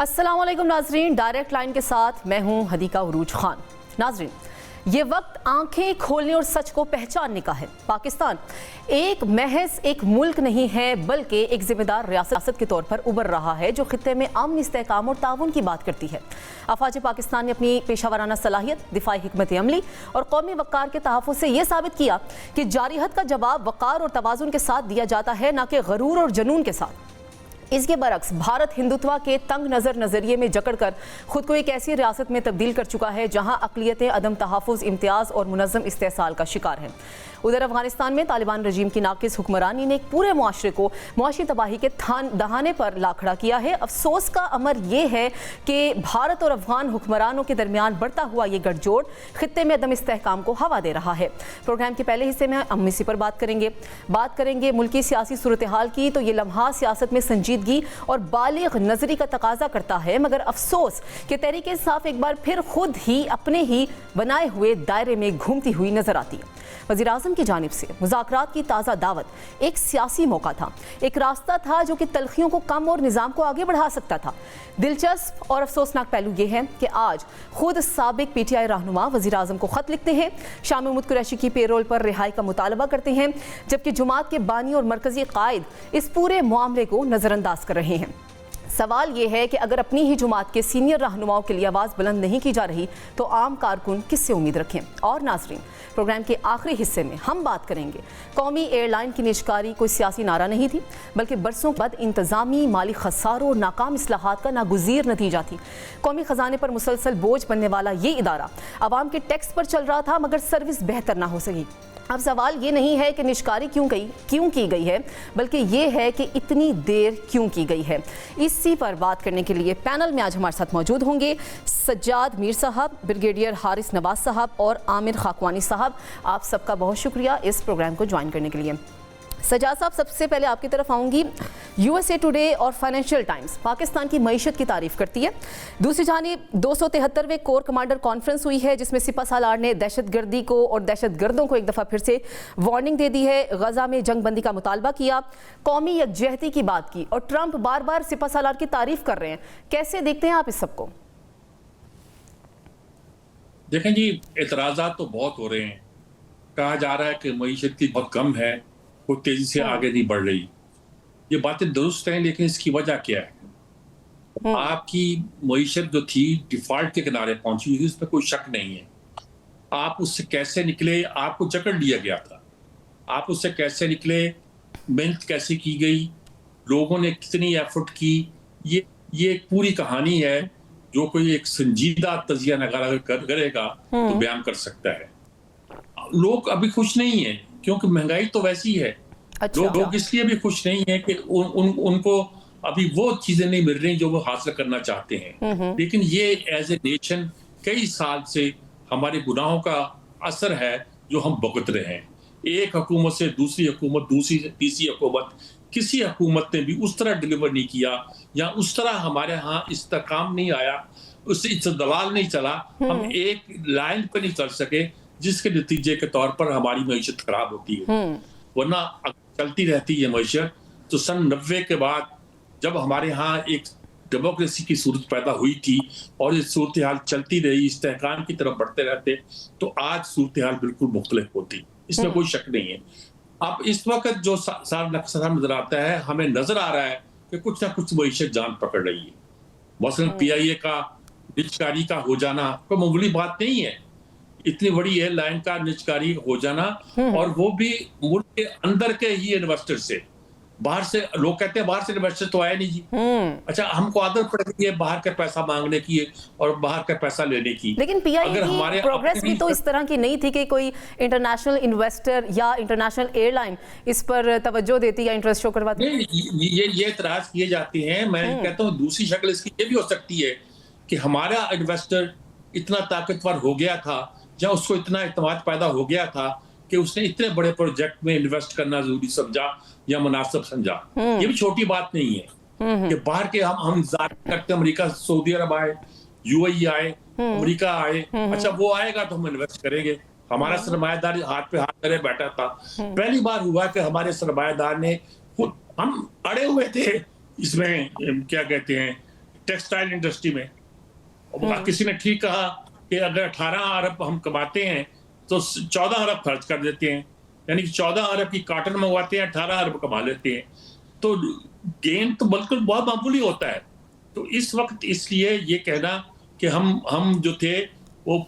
अस्सलाम वालेकुम नाजरीन, डायरेक्ट लाइन के साथ मैं हूं हदीका उरूज खान। नाजरीन, ये वक्त आंखें खोलने और सच को पहचानने का है। पाकिस्तान एक महज एक मुल्क नहीं है बल्कि एक जिम्मेदार रियासत के तौर पर उभर रहा है जो खित्ते में अमन, इस्तेहकाम और ताउन की बात करती है। अफवाज पाकिस्तान ने अपनी पेशावराना सलाहियत, दिफाई हिकमत अमली और कौमी वक़ार के तहफ़्फ़ुज़ से यह साबित किया कि जारिहत का जवाब वक़ार और तवाज़ुन के साथ दिया जाता है, न कि गरूर और जुनून के साथ। इसके बरक्स भारत हिंदुत्व के तंग नज़र नज़रिए में जकड़कर खुद को एक ऐसी रियासत में तब्दील कर चुका है जहां अक़लियतें अदम तहफ़्फ़ुज़, इम्तियाज़ और मुनज़्ज़म इस्तेहसाल का शिकार हैं। उधर अफगानिस्तान में तालिबान रजीम की नाक़िस हुक्मरानी ने एक पूरे मुआशरे को मुआशी तबाही के दहाने पर ला खड़ा किया है। अफसोस का अमर यह है कि भारत और अफगान हुक्मरानों के दरमियान बढ़ता हुआ ये गठजोड़ खित्ते में अदम इस्तेहकाम को हवा दे रहा है। प्रोग्राम के पहले हिस्से में हम इसी पर बात करेंगे मुल्की सियासी सूरत हाल की। तो ये लम्हा सियासत में संजीदगी और बालिग नजरी का तकाजा करता है, मगर अफसोस कि तहरीक इंसाफ एक बार फिर खुद ही अपने ही बनाए हुए दायरे में घूमती हुई नजर आती है। वज़ीर आज़म की जानिब से मुज़ाकरात की ताज़ा दावत एक सियासी मौका था, एक रास्ता था जो कि तलखियों को कम और निज़ाम को आगे बढ़ा सकता था। दिलचस्प और अफसोसनाक पहलू ये है कि आज खुद साबिक PTI रहनुमा वज़ीर आज़म को ख़त लिखते हैं, शाम महमूद कुरैशी की पेरोल पर रिहाई का मुतालबा करते हैं, जबकि जुमात के बानी और मरकज़ी कायद इस पूरे मामले को नज़रअंदाज कर रहे हैं। सवाल ये है कि अगर अपनी ही जुमात के सीनियर रहनुमाओं के लिए आवाज़ बुलंद नहीं की जा रही तो आम कारकुन किससे उम्मीद रखें। और नाजरीन, प्रोग्राम के आखिरी हिस्से में हम बात करेंगे कौमी एयरलाइन की निजकारी कोई सियासी नारा नहीं थी बल्कि बरसों बद इंतज़ामी, माली खसारों और नाकाम इस्लाहात का नागुज़ीर नतीजा थी। कौमी ख़जाने पर मुसलसल बोझ बनने वाला ये इदारा आवाम के टैक्स पर चल रहा था, मगर सर्विस बेहतर ना हो सकी। अब सवाल ये नहीं है कि निष्कारी क्यों की गई है, बल्कि ये है कि इतनी देर क्यों की गई है। इसी पर बात करने के लिए पैनल में आज हमारे साथ मौजूद होंगे सज्जाद मीर साहब, ब्रिगेडियर हारिस नवाज साहब और आमिर खाकवानी साहब। आप सबका बहुत शुक्रिया इस प्रोग्राम को ज्वाइन करने के लिए। सज्जाद साहब, सबसे पहले आपकी तरफ आऊँगी। USA टुडे और फाइनेंशियल टाइम्स पाकिस्तान की मईशत की तारीफ करती है। दूसरी जानिब 273वें कोर कमांडर कॉन्फ्रेंस हुई है जिसमें सिपा सालार ने दहशतगर्दी को और दहशतगर्दों को एक दफ़ा फिर से वार्निंग दे दी है, गजा में जंग बंदी का मुतालबा किया, कौमी यकजहती की बात की और ट्रंप बार बार सिपा सालार की तारीफ कर रहे हैं। कैसे देखते हैं आप इस सबको? देखें जी, एतराज़ात तो बहुत हो रहे हैं। कहा जा रहा है कि मईशत की बहुत कम है, वो तेजी से आगे नहीं बढ़ रही। ये बातें दुरुस्त हैं, लेकिन इसकी वजह क्या है? आपकी मईशत जो थी डिफॉल्ट के किनारे पहुंची हुई, उसमें कोई शक नहीं है। आप उससे कैसे निकले? आपको जकड़ लिया गया था। आप उससे कैसे निकले? मेहनत कैसे की गई? लोगों ने कितनी एफर्ट की? ये एक पूरी कहानी है जो कोई एक संजीदा तजिया नगारा करेगा तो बयान कर सकता है। लोग अभी खुश नहीं है क्योंकि महंगाई तो वैसी है। अच्छा। लोग इसलिए भी खुश नहीं है कि उनको अभी वो चीजें नहीं मिल रही जो वो हासिल करना चाहते हैं। लेकिन ये एज ए नेशन कई साल से हमारे गुनाहों का असर है जो हम भुगत रहे हैं। एक हुकूमत से दूसरी हुकूमत, दूसरी से तीसरी हुकूमत, किसी हुकूमत ने भी उस तरह डिलीवर नहीं किया या उस तरह हमारे यहाँ इस्तेकाम नहीं आया, उससे इस्तदलाल नहीं चला, हम एक लाइन पर नहीं चल सके जिसके नतीजे के तौर पर हमारी मईशत खराब होती है। वरना चलती रहती है मईशत तो सन 90 के बाद जब हमारे यहाँ एक डेमोक्रेसी की सूरत पैदा हुई थी और ये सूरत हाल चलती रही, इस्तेहकाम की तरफ बढ़ते रहते, तो आज सूरत हाल बिल्कुल मुख्तलिफ होती, इसमें कोई शक नहीं है। अब इस वक्त जो सारा नक्शा नजर आता है, हमें नजर आ रहा है कि कुछ ना कुछ मईशत जान पकड़ रही है। मसलन PIA का निजकारी का हो जाना कोई मामूली बात नहीं है। इतनी बड़ी एयरलाइन का निजकारी हो जाना, और वो भी मुल्क के अंदर के ही इन्वेस्टर से। बाहर से लोग कहते हैं बाहर से इन्वेस्टर तो आया नहीं जी। अच्छा, हमको आदत पड़ गई है बाहर का पैसा मांगने की और बाहर का पैसा लेने की। लेकिन PIA की प्रोग्रेस भी तो इस तरह की नहीं थी कि कोई इंटरनेशनल इन्वेस्टर या इंटरनेशनल एयरलाइन इस पर तवज्जो देती या इंटरेस्ट शो करवाती। ये इतराज किए जाते हैं। मैं कहता हूँ दूसरी शक्ल इसकी ये भी हो सकती है कि हमारा इन्वेस्टर इतना ताकतवर हो गया था या उसको इतना एतमाद पैदा हो गया था कि उसने इतने बड़े प्रोजेक्ट में इन्वेस्ट करना जरूरी समझा या मुनासिब समझा। ये भी छोटी बात नहीं है कि बाहर के हम करते, अमेरिका, सऊदी अरब आए, UAE आए, अमेरिका आए, अच्छा वो आएगा तो हम इन्वेस्ट करेंगे। हमारा सरमायादार हाथ पे हाथ करे बैठा था। पहली बार हुआ कि हमारे सरमायादार ने, हम अड़े हुए थे इसमें क्या कहते हैं टेक्सटाइल इंडस्ट्री में। किसी ने ठीक कहा कि अगर 18 अरब हम कमाते हैं तो 14 अरब खर्च कर देते हैं, यानी कि 14 अरब की कॉटन मंगवाते हैं, 18 अरब कमा लेते हैं, तो गेन तो बिल्कुल बहुत मामूली होता है। तो इस वक्त इसलिए ये कहना कि हम जो थे वो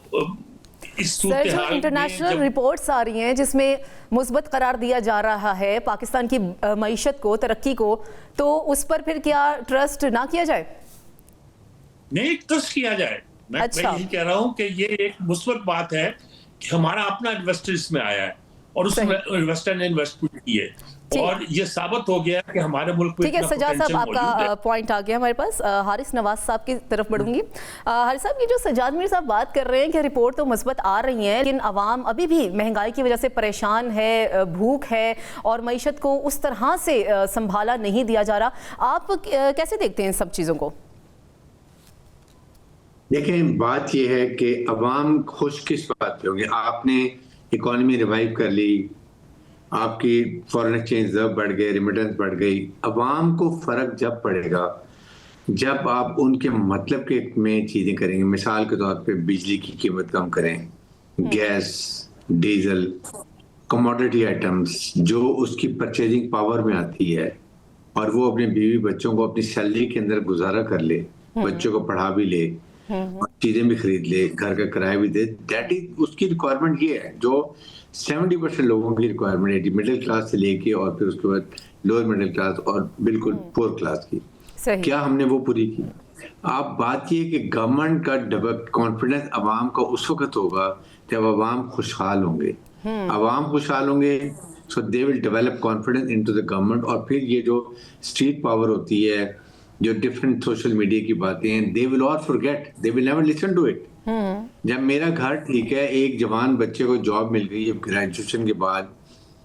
सर, जो इंटरनेशनल रिपोर्ट्स आ रही हैं जिसमें मुस्बत करार दिया जा रहा है पाकिस्तान की मईशत को, तरक्की को, तो उस पर फिर क्या ट्रस्ट ना किया जाए? नहीं, ट्रस्ट किया जाए। मैं यही कह रहा हूं कि ये एक मुस्बत बात है कि हमारा अपना इन्वेस्टर इसमें आया है और उस इन्वेस्टर ने इन्वेस्टमेंट की है और ये साबित हो गया कि हमारे मुल्क में। ठीक है सजाद साहब, आपका पॉइंट आ गया हमारे पास। हारिस नवाज साहब की तरफ बढ़ूंगी। हारिस साहब, ये जो सजाद मीर साहब बात कर रहे हैं कि रिपोर्ट तो मुस्बत आ रही है, लेकिन आवाम अभी भी महंगाई की वजह से परेशान है, भूख है और मईशत को उस तरह से संभाला नहीं दिया जा रहा। आप कैसे देखते हैं इन सब चीज़ों को? देखें, बात यह है कि अवाम खुश किस बात पे होंगे। आपने इकॉनमी रिवाइव कर ली, आपकी फॉरेन एक्सचेंज रिजर्व बढ़ गए, रिमिटेंस बढ़ गई। अवाम को फर्क जब पड़ेगा जब आप उनके मतलब के में चीजें करेंगे। मिसाल के तौर पे बिजली की कीमत कम करें, गैस, डीजल, कमोडिटी आइटम्स जो उसकी परचेजिंग पावर में आती है और वो अपने बीवी बच्चों को अपनी सैलरी के अंदर गुजारा कर ले, बच्चों को पढ़ा भी ले, चीजें भी खरीद ले, घर का किराया भी दे। दैट इज उसकी रिक्वायरमेंट ये है जो 70% लोगों की रिक्वायरमेंट है, मिडिल क्लास से लेके और फिर उसके बाद लोअर मिडिल क्लास और बिल्कुल पुअर क्लास की। क्या हमने वो पूरी की? आप बात ये कि गवर्नमेंट का कॉन्फिडेंस अवाम का उस वक्त होगा जब अवाम खुशहाल होंगे। अवाम खुशहाल होंगे so they will develop confidence into the government. और फिर ये जो स्ट्रीट पावर होती है, जो डिफरेंट सोशल मीडिया की बातें हैं, they will all forget, they will never listen to it. जब मेरा घर ठीक है, एक जवान बच्चे को जॉब मिल गई है ग्रेजुएशन के बाद,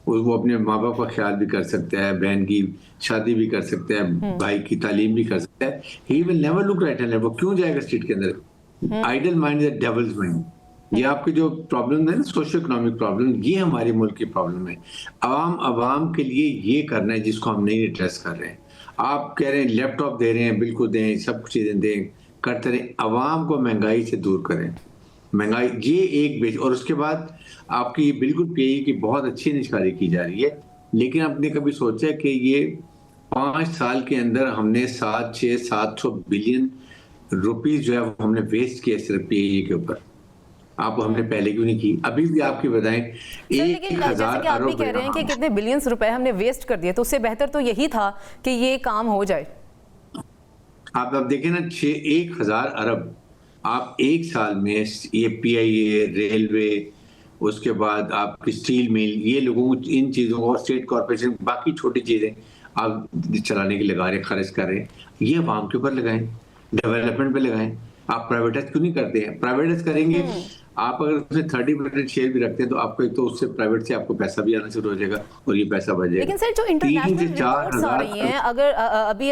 वो अपने माँ बाप का ख्याल भी कर सकता है, बहन की शादी भी कर सकता है, भाई की तालीम भी कर सकता है। He will never look right and left. वो क्यों जाएगा स्ट्रीट के अंदर? Idle mind is a devil's mind. ये आपके जो प्रॉब्लम है ना, सोशो इकोनॉमिक प्रॉब्लम, ये हमारे मुल्क की प्रॉब्लम है। अवाम के लिए ये करना है जिसको हम नहीं एड्रेस कर रहे हैं। आप कह रहे हैं लैपटॉप दे रहे हैं, बिल्कुल दें, सब कुछ चीजें दें, करते रहे। अवाम को महंगाई से दूर करें। महंगाई ये एक बेच, और उसके बाद आपकी ये बिल्कुल पीआई की बहुत अच्छी निशारी की जा रही है। लेकिन आपने कभी सोचा कि ये 5 साल के अंदर हमने 700 बिलियन रुपीस जो है वो हमने वेस्ट किया सिर्फ पीआई के ऊपर। आप हमने पहले क्यों नहीं की? अभी भी आपकी बताएं 1000 आप भी कह रहे हैं कि कितने बिलियंस रुपए हमने वेस्ट कर दिए, तो उससे बेहतर तो यही था कि ये काम हो जाए। आप अब देखें ना, 1000 अरब आप एक साल में ये पीआईए, रेलवे, उसके बाद आपकी स्टील मिल, ये लोगों को इन चीजों को, स्टेट कॉर्पोरेशन, बाकी छोटी चीजें आप चलाने के लगा रहे, खर्च कर रहे हैं। ये आवाम के ऊपर लगाएं, डेवलपमेंट पे लगाएं। आप प्राइवेटाइज क्यों नहीं करते हैं? प्राइवेटाइज करेंगे आप, अगर उसमें 30% शेयर भी रखते हैं तो आपको एक तो उससे प्राइवेट से आपको पैसा भी आना शुरू हो जाएगा और ये पैसा बढ़ जाएगा। लेकिन सर, जो इंटरनेशनल रिपोर्ट्स आ रही हैं,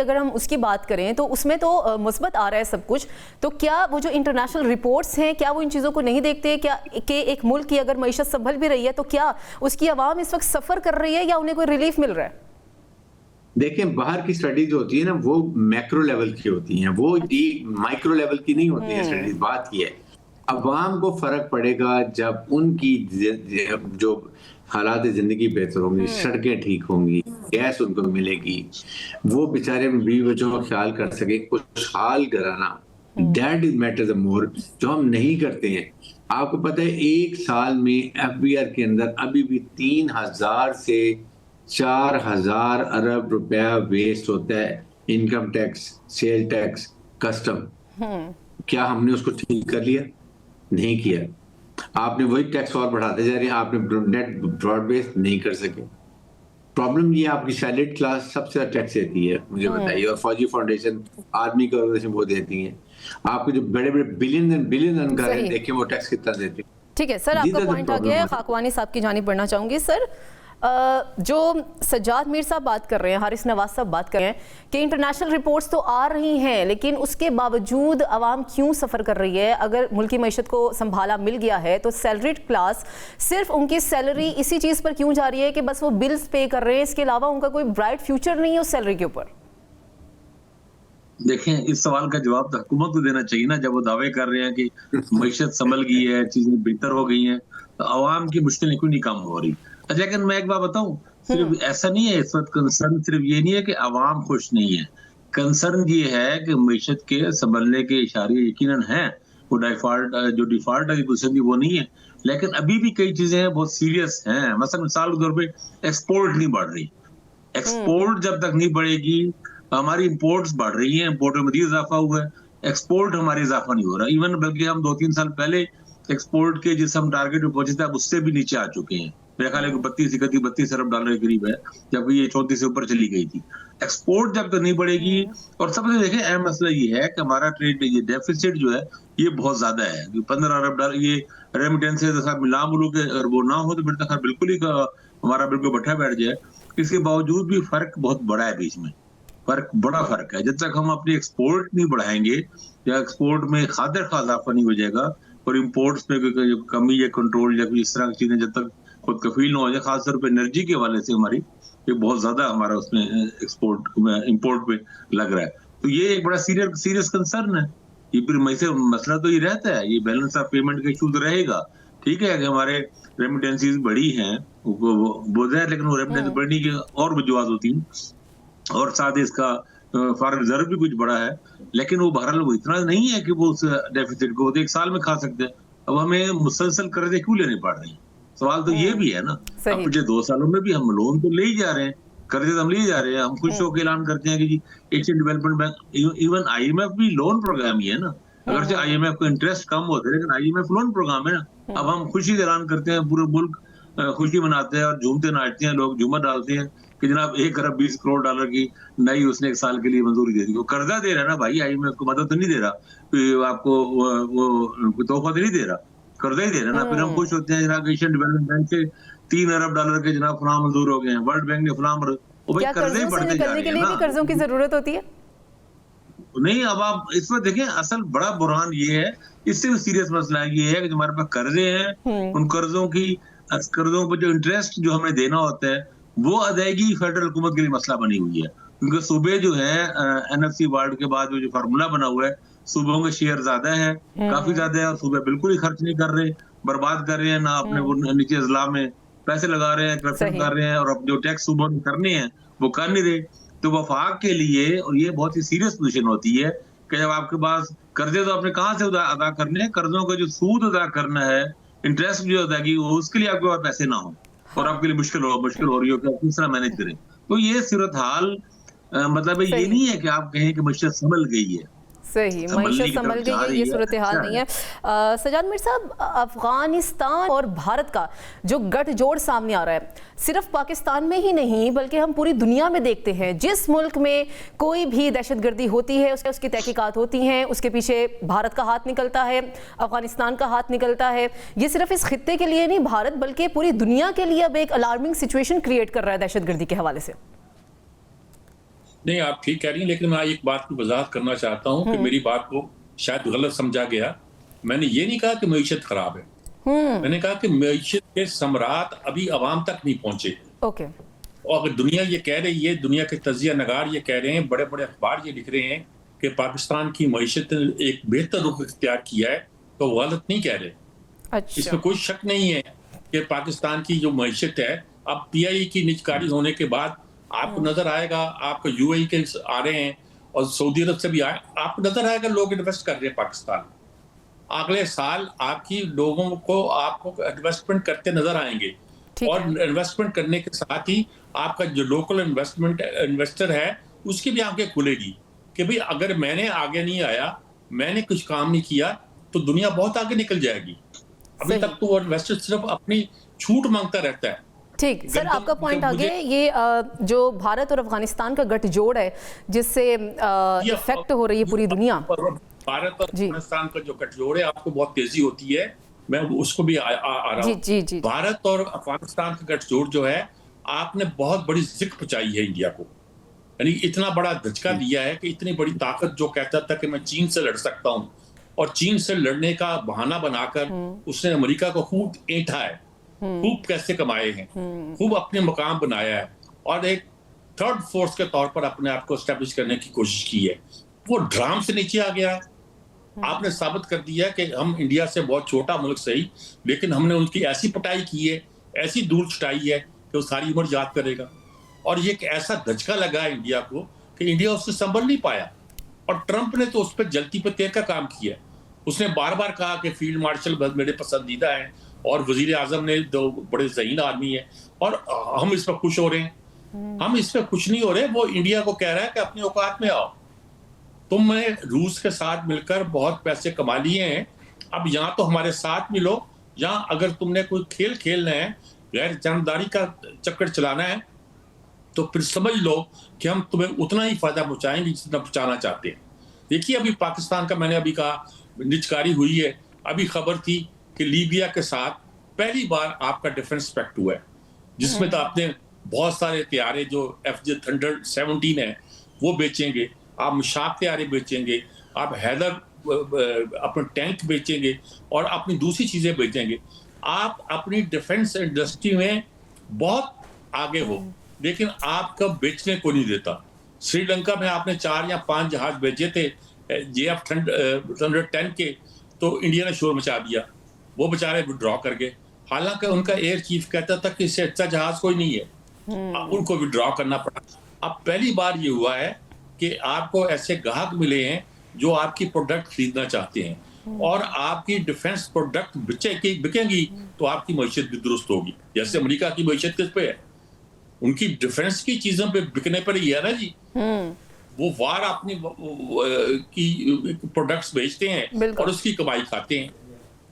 अगर हम उसकी बात करें तो उसमें तो मुस्बत आ रहा है सब कुछ, तो क्या वो जो इंटरनेशनल रिपोर्ट्स हैं, क्या वो इन चीज़ों को नहीं देखते? क्या कि एक मुल्क की अगर मईशत संभल भी रही है तो क्या उसकी आवाम इस वक्त सफ़र कर रही है या उन्हें कोई रिलीफ मिल रहा है? देखें, बाहर की स्टडीज होती है ना, वो मैक्रो लेवल की होती हैं, वो माइक्रो लेवल की नहीं होती है स्टडीज। बात ये है, अवाम को फर्क पड़ेगा जब उनकी जो हालात जिंदगी बेहतर होंगी, सड़कें ठीक होंगी, गैस उनको मिलेगी, वो बेचारे बीवी बच्चों का ख्याल कर सके, खुशहाल घराना। That is matter the more, जो हम नहीं करते हैं। आपको पता है एक साल में एफबीआर के अंदर अभी भी 3000 से 4000 अरब रुपया वेस्ट होता है। Income tax, sale tax, custom. क्या हमने उसको ठीक कर लिया? नहीं किया। आपने वही टैक्स और बढ़ाते जा रहे हैं, आपने नेट ब्रॉड बेस नहीं कर सके। प्रॉब्लम ये आपकी सैलरीड क्लास सबसे ज्यादा टैक्स देती है, मुझे बताइए, और फौजी फाउंडेशन, आर्मी की ऑर्गेनाइजेशन वो देती हैं। आपके जो बड़े बड़े बिलियन रन कर रहे हैं, देखिए वो टैक्स कितना देते हैं। ठीक है सर, आपका पॉइंट आ गया है। खाकवानी साहब की जानिब बढ़ना चाहूंगी। सर, जो सज्जाद मीर साहब बात कर रहे हैं, हारिस नवाज साहब बात कर रहे हैं कि इंटरनेशनल रिपोर्ट्स तो आ रही हैं, लेकिन उसके बावजूद आवाम क्यों सफ़र कर रही है? अगर मुल्की मईशत को संभाला मिल गया है तो सैलरीड क्लास सिर्फ उनकी सैलरी इसी चीज़ पर क्यों जा रही है कि बस वो बिल्स पे कर रहे हैं, इसके अलावा उनका कोई ब्राइट फ्यूचर नहीं है उस सैलरी के ऊपर? देखें, इस सवाल का जवाब तो हुकूमत को देना चाहिए ना, जब वो दावे कर रहे हैं कि मईशत संभल गई है, चीजें बेहतर हो गई हैं, तो आवाम की मुश्किलें क्यों नहीं कम हो रही। अच्छा, लेकिन मैं एक बात बताऊं, सिर्फ ऐसा नहीं है, इस वक्त कंसर्न सिर्फ ये नहीं है कि आवाम खुश नहीं है, कंसर्न ये है कि मईशत के संभलने के इशारे यकीनन हैं, वो जो डिफॉल्ट की पोजीशन थी वो नहीं है, लेकिन अभी भी कई चीजें हैं बहुत सीरियस हैं। मसलन मिसाल के तौर पे एक्सपोर्ट नहीं बढ़ रही, एक्सपोर्ट जब तक नहीं बढ़ेगी, हमारी इंपोर्ट्स बढ़ रही हैं, इंपोर्ट में मजीद इजाफा हुआ है, एक्सपोर्ट हमारी इजाफा नहीं हो रहा। इवन बल्कि हम 2-3 साल पहले एक्सपोर्ट के जिस हम टारगेट पे पहुंचे थे, अब उससे भी नीचे आ चुके हैं। मेरा ख्याल है कि 32 अरब डॉलर के करीब है, जबकि ये 34 से ऊपर चली गई थी। एक्सपोर्ट जब तक नहीं बढ़ेगी, और सबसे देखें अहम मसला ये है कि हमारा ट्रेड ये डेफिसिट जो है ये बहुत ज्यादा है, 15 अरब डॉलर ये रेमिटेंसेज मिला मुलूक अगर वो ना हो तो फिर तक बिल्कुल ही हमारा बिल्कुल बट्ठा बैठ जाए। इसके बावजूद भी फर्क बहुत बड़ा है, बीच में बड़ा फर्क है। जब तक हम अपनी एक्सपोर्ट नहीं बढ़ाएंगे या एक्सपोर्ट में खादर का इजाफा नहीं हो जाएगा और इंपोर्ट्स में कमी या कंट्रोल या इस तरह की चीजें जब तक खुद कफील ना हो जाए, खासतौर पर एनर्जी के हवाले से हमारी ये बहुत ज्यादा हमारा उसमें एक्सपोर्ट में इंपोर्ट पे लग रहा है, तो ये एक बड़ा सीरियस कंसर्न है। ये फिर मसला तो ये रहता है, ये बैलेंस ऑफ पेमेंट का इशू तो रहेगा। ठीक है कि हमारे रेमिटेंसीज बढ़ी हैं बोझ है, लेकिन वो रेमिटेंस बढ़ने की और वजूहत होती हैं, और साथ ही इसका फॉरेन रिजर्व भी कुछ बड़ा है, लेकिन वो बहरहाल वो इतना नहीं है कि वो उस डेफिसिट को एक साल में खा सकते हैं। अब हमें मुसलसल कर्जे क्यों लेने पड़ रहे हैं, सवाल तो ये भी है ना। अब पिछले 2 सालों में भी हम लोन तो ले ही जा रहे हैं, कर्जे तो हम ले ही जा रहे हैं। हम खुश होकर ऐलान करते हैं कि जी Asian Development Bank, even IMF भी लोन प्रोग्राम ही है ना। अगर से IMF को इंटरेस्ट कम होता है, लेकिन IMF लोन प्रोग्राम है ना। अब हम खुशी से ऐलान करते हैं, पूरे मुल्क खुशी मनाते हैं और झूमते नाचते हैं, लोग झूमर डालते हैं कि जनाब 1 अरब 20 करोड़ डॉलर की नई उसने 1 साल के लिए मंजूरी दे दी। वो कर्जा दे रहा है ना भाई, IMF को मदद तो नहीं दे रहा, आपको वो तोहफा तो नहीं दे रहा, कर्जा ही दे रहा है ना। फिर हम खुश होते हैं जनाब एशियन डेवलपमेंट बैंक से 3 अरब डॉलर के जनाब फलां मंजूर हो गए हैं, वर्ल्ड बैंक ने फलां, क्या कर्जे ही बढ़ते जा रहे हैं ना। कर्जों की जरूरत होती है नहीं। अब आप इस पर देखें, असल बड़ा बुरहान ये है, इससे भी सीरियस मसला ये है कि हमारे पास कर्जे हैं, उन कर्जों पर जो इंटरेस्ट जो हमें देना होता है वो अदायगी फेडरल हुकूमत के लिए मसला बनी हुई है, क्योंकि सूबे जो है NFC वार्ड के बाद जो फार्मूला बना हुआ है, सूबों के शेयर ज्यादा है, काफी ज्यादा है, और सूबे बिल्कुल ही खर्च नहीं कर रहे, बर्बाद कर रहे हैं ना, अपने वो नीचे अजला में पैसे लगा रहे हैं, करप्शन कर रहे हैं, और अब जो टैक्स सूबों में करने हैं वो कर नहीं रहे। तो वफाक के लिए, और ये बहुत ही सीरियस पोजीशन होती है कि जब आपके पास कर्जे तो आपने कहाँ से अदा करने हैं, कर्जों का जो सूद अदा करना है, इंटरेस्ट जो अदायगी, उसके लिए आपके पास पैसे ना हो और आपके लिए मुश्किल हो रही हो कि आप किस तरह मैनेज करें। तो ये सूरत हाल मतलब ये नहीं है कि आप कहें कि मईशत संभल गई है, सही मईशत संभल गई, ये सूरत हाल नहीं है। सजाद मीर साहब, अफगानिस्तान और भारत का जो गठजोड़ सामने आ रहा है, सिर्फ पाकिस्तान में ही नहीं बल्कि हम पूरी दुनिया में देखते हैं, जिस मुल्क में कोई भी दहशतगर्दी होती है उसकी तहकीकात होती हैं, उसके पीछे भारत का हाथ निकलता है, अफगानिस्तान का हाथ निकलता है। ये सिर्फ इस खित्ते के लिए नहीं, भारत बल्कि पूरी दुनिया के लिए अब एक अलार्मिंग सिचुएशन क्रिएट कर रहा है दहशतगर्दी के हवाले से। नहीं, आप ठीक कह रही हैं, लेकिन मैं एक बात की वजाहत करना चाहता हूं कि मेरी बात को शायद गलत समझा गया। मैंने ये नहीं कहा कि मईशत खराब है, मैंने कहा कि मईशत के समरात अभी अवाम तक नहीं पहुंचे। ओके। और अगर दुनिया ये कह रही है, दुनिया के तजिया नगार ये कह रहे हैं, बड़े बड़े अखबार ये लिख रहे हैं कि पाकिस्तान की मईशत ने एक बेहतर रुख इख्तियार किया है, तो गलत नहीं कह रहे। अच्छा। इसमें कोई शक नहीं है कि पाकिस्तान की जो मईशत है, अब PI की निजकारी होने के बाद आपको नजर आएगा, आपको UAE के आ रहे हैं और सऊदी अरब से भी आए, आपको नजर आएगा लोग इन्वेस्ट कर रहे हैं पाकिस्तान। अगले साल आपकी लोगों को आपको इन्वेस्टमेंट करते नजर आएंगे, और इन्वेस्टमेंट करने के साथ ही आपका जो लोकल इन्वेस्टर है उसकी भी आंखें खुलेगी कि भाई अगर मैंने आगे नहीं आया, मैंने कुछ काम नहीं किया, तो दुनिया बहुत आगे निकल जाएगी। अभी तक तो वो इन्वेस्टर सिर्फ अपनी छूट मांगता रहता है। ठीक सर, आपका पॉइंट आगे, ये जो भारत और अफगानिस्तान का गठजोड़ है जिससे इफेक्ट हो रही है पूरी दुनिया, भारत और अफगानिस्तान का जो गठजोड़ है, आपको बहुत तेजी होती है, मैं उसको भी आ रहा हूँ। जी। भारत और अफगानिस्तान का गठजोड़ जो है, आपने बहुत बड़ी जिक पहुंचाई है इंडिया को, यानी इतना बड़ा धचका दिया है कि इतनी बड़ी ताकत जो कहता था कि मैं चीन से लड़ सकता हूँ, और चीन से लड़ने का बहाना बनाकर उसने अमेरिका को खूब ऐंठा है, खूब पैसे कमाए हैं, खूब अपने मुकाम बनाया है, और एक थर्ड फोर्स के तौर पर अपने आप को एस्टेब्लिश करने की कोशिश की है। वो ड्राम से नीचे आ गया है। आपने साबित कर दिया कि हम इंडिया से बहुत छोटा मुल्क सही, लेकिन हमने उनकी ऐसी पिटाई की है, ऐसी धूल छुटाई है कि वो सारी उम्र याद करेगा। और ये एक ऐसा धचका लगा है इंडिया को कि इंडिया उससे संभल नहीं पाया। और ट्रंप ने तो उस पर जलती पर तेल का काम किया। उसने बार बार कहा कि फील्ड मार्शल मेरे पसंदीदा हैं और वजीर आजम ने दो बड़े ज़हीन आदमी है, और हम इस पर खुश हो रहे हैं। हम इस पर खुश नहीं हो रहे। वो इंडिया को कह रहा है कि अपनी औकात में आओ, तुमने रूस के साथ मिलकर बहुत पैसे कमा लिए हैं, अब यहाँ तो हमारे साथ मिलो। यहाँ अगर तुमने कोई खेल खेलना है, गैर जानबदारी का चक्कर चलाना है, तो फिर समझ लो कि हम तुम्हें उतना ही फायदा पहुंचाएंगे जितना पहुंचाना चाहते हैं। देखिए, अभी पाकिस्तान का मैंने अभी कहा निचकारी हुई है। अभी खबर थी कि लीबिया के साथ पहली बार आपका डिफेंस पैक्ट हुआ है, जिसमें तो आपने बहुत सारे तैयारे जो FJ थंडर 17 है वो बेचेंगे, आप मुशाक तैयारे बेचेंगे, आप हैदर अपने टैंक बेचेंगे और अपनी दूसरी चीजें बेचेंगे। आप अपनी डिफेंस इंडस्ट्री में बहुत आगे हो, लेकिन आपका बेचने को नहीं देता। श्रीलंका में आपने 4 या 5 जहाज बेचे थे JF थंडर 10 के, तो इंडिया ने शोर मचा दिया, वो बेचारे विड्रॉ कर गए। हालांकि उनका एयर चीफ कहता था कि इससे अच्छा जहाज कोई नहीं है। उनको विड्रॉ करना पड़ा। अब पहली बार ये हुआ है कि आपको ऐसे ग्राहक मिले हैं जो आपकी प्रोडक्ट खरीदना चाहते हैं, और आपकी डिफेंस प्रोडक्ट बिकेंगी तो आपकी मैशत भी दुरुस्त होगी। जैसे अमेरिका की मैशत किस पे है? उनकी डिफेंस की चीजों पे बिकने पर ही है ना जी। वो वार अपनी की प्रोडक्ट्स बेचते हैं और उसकी कमाई खाते हैं,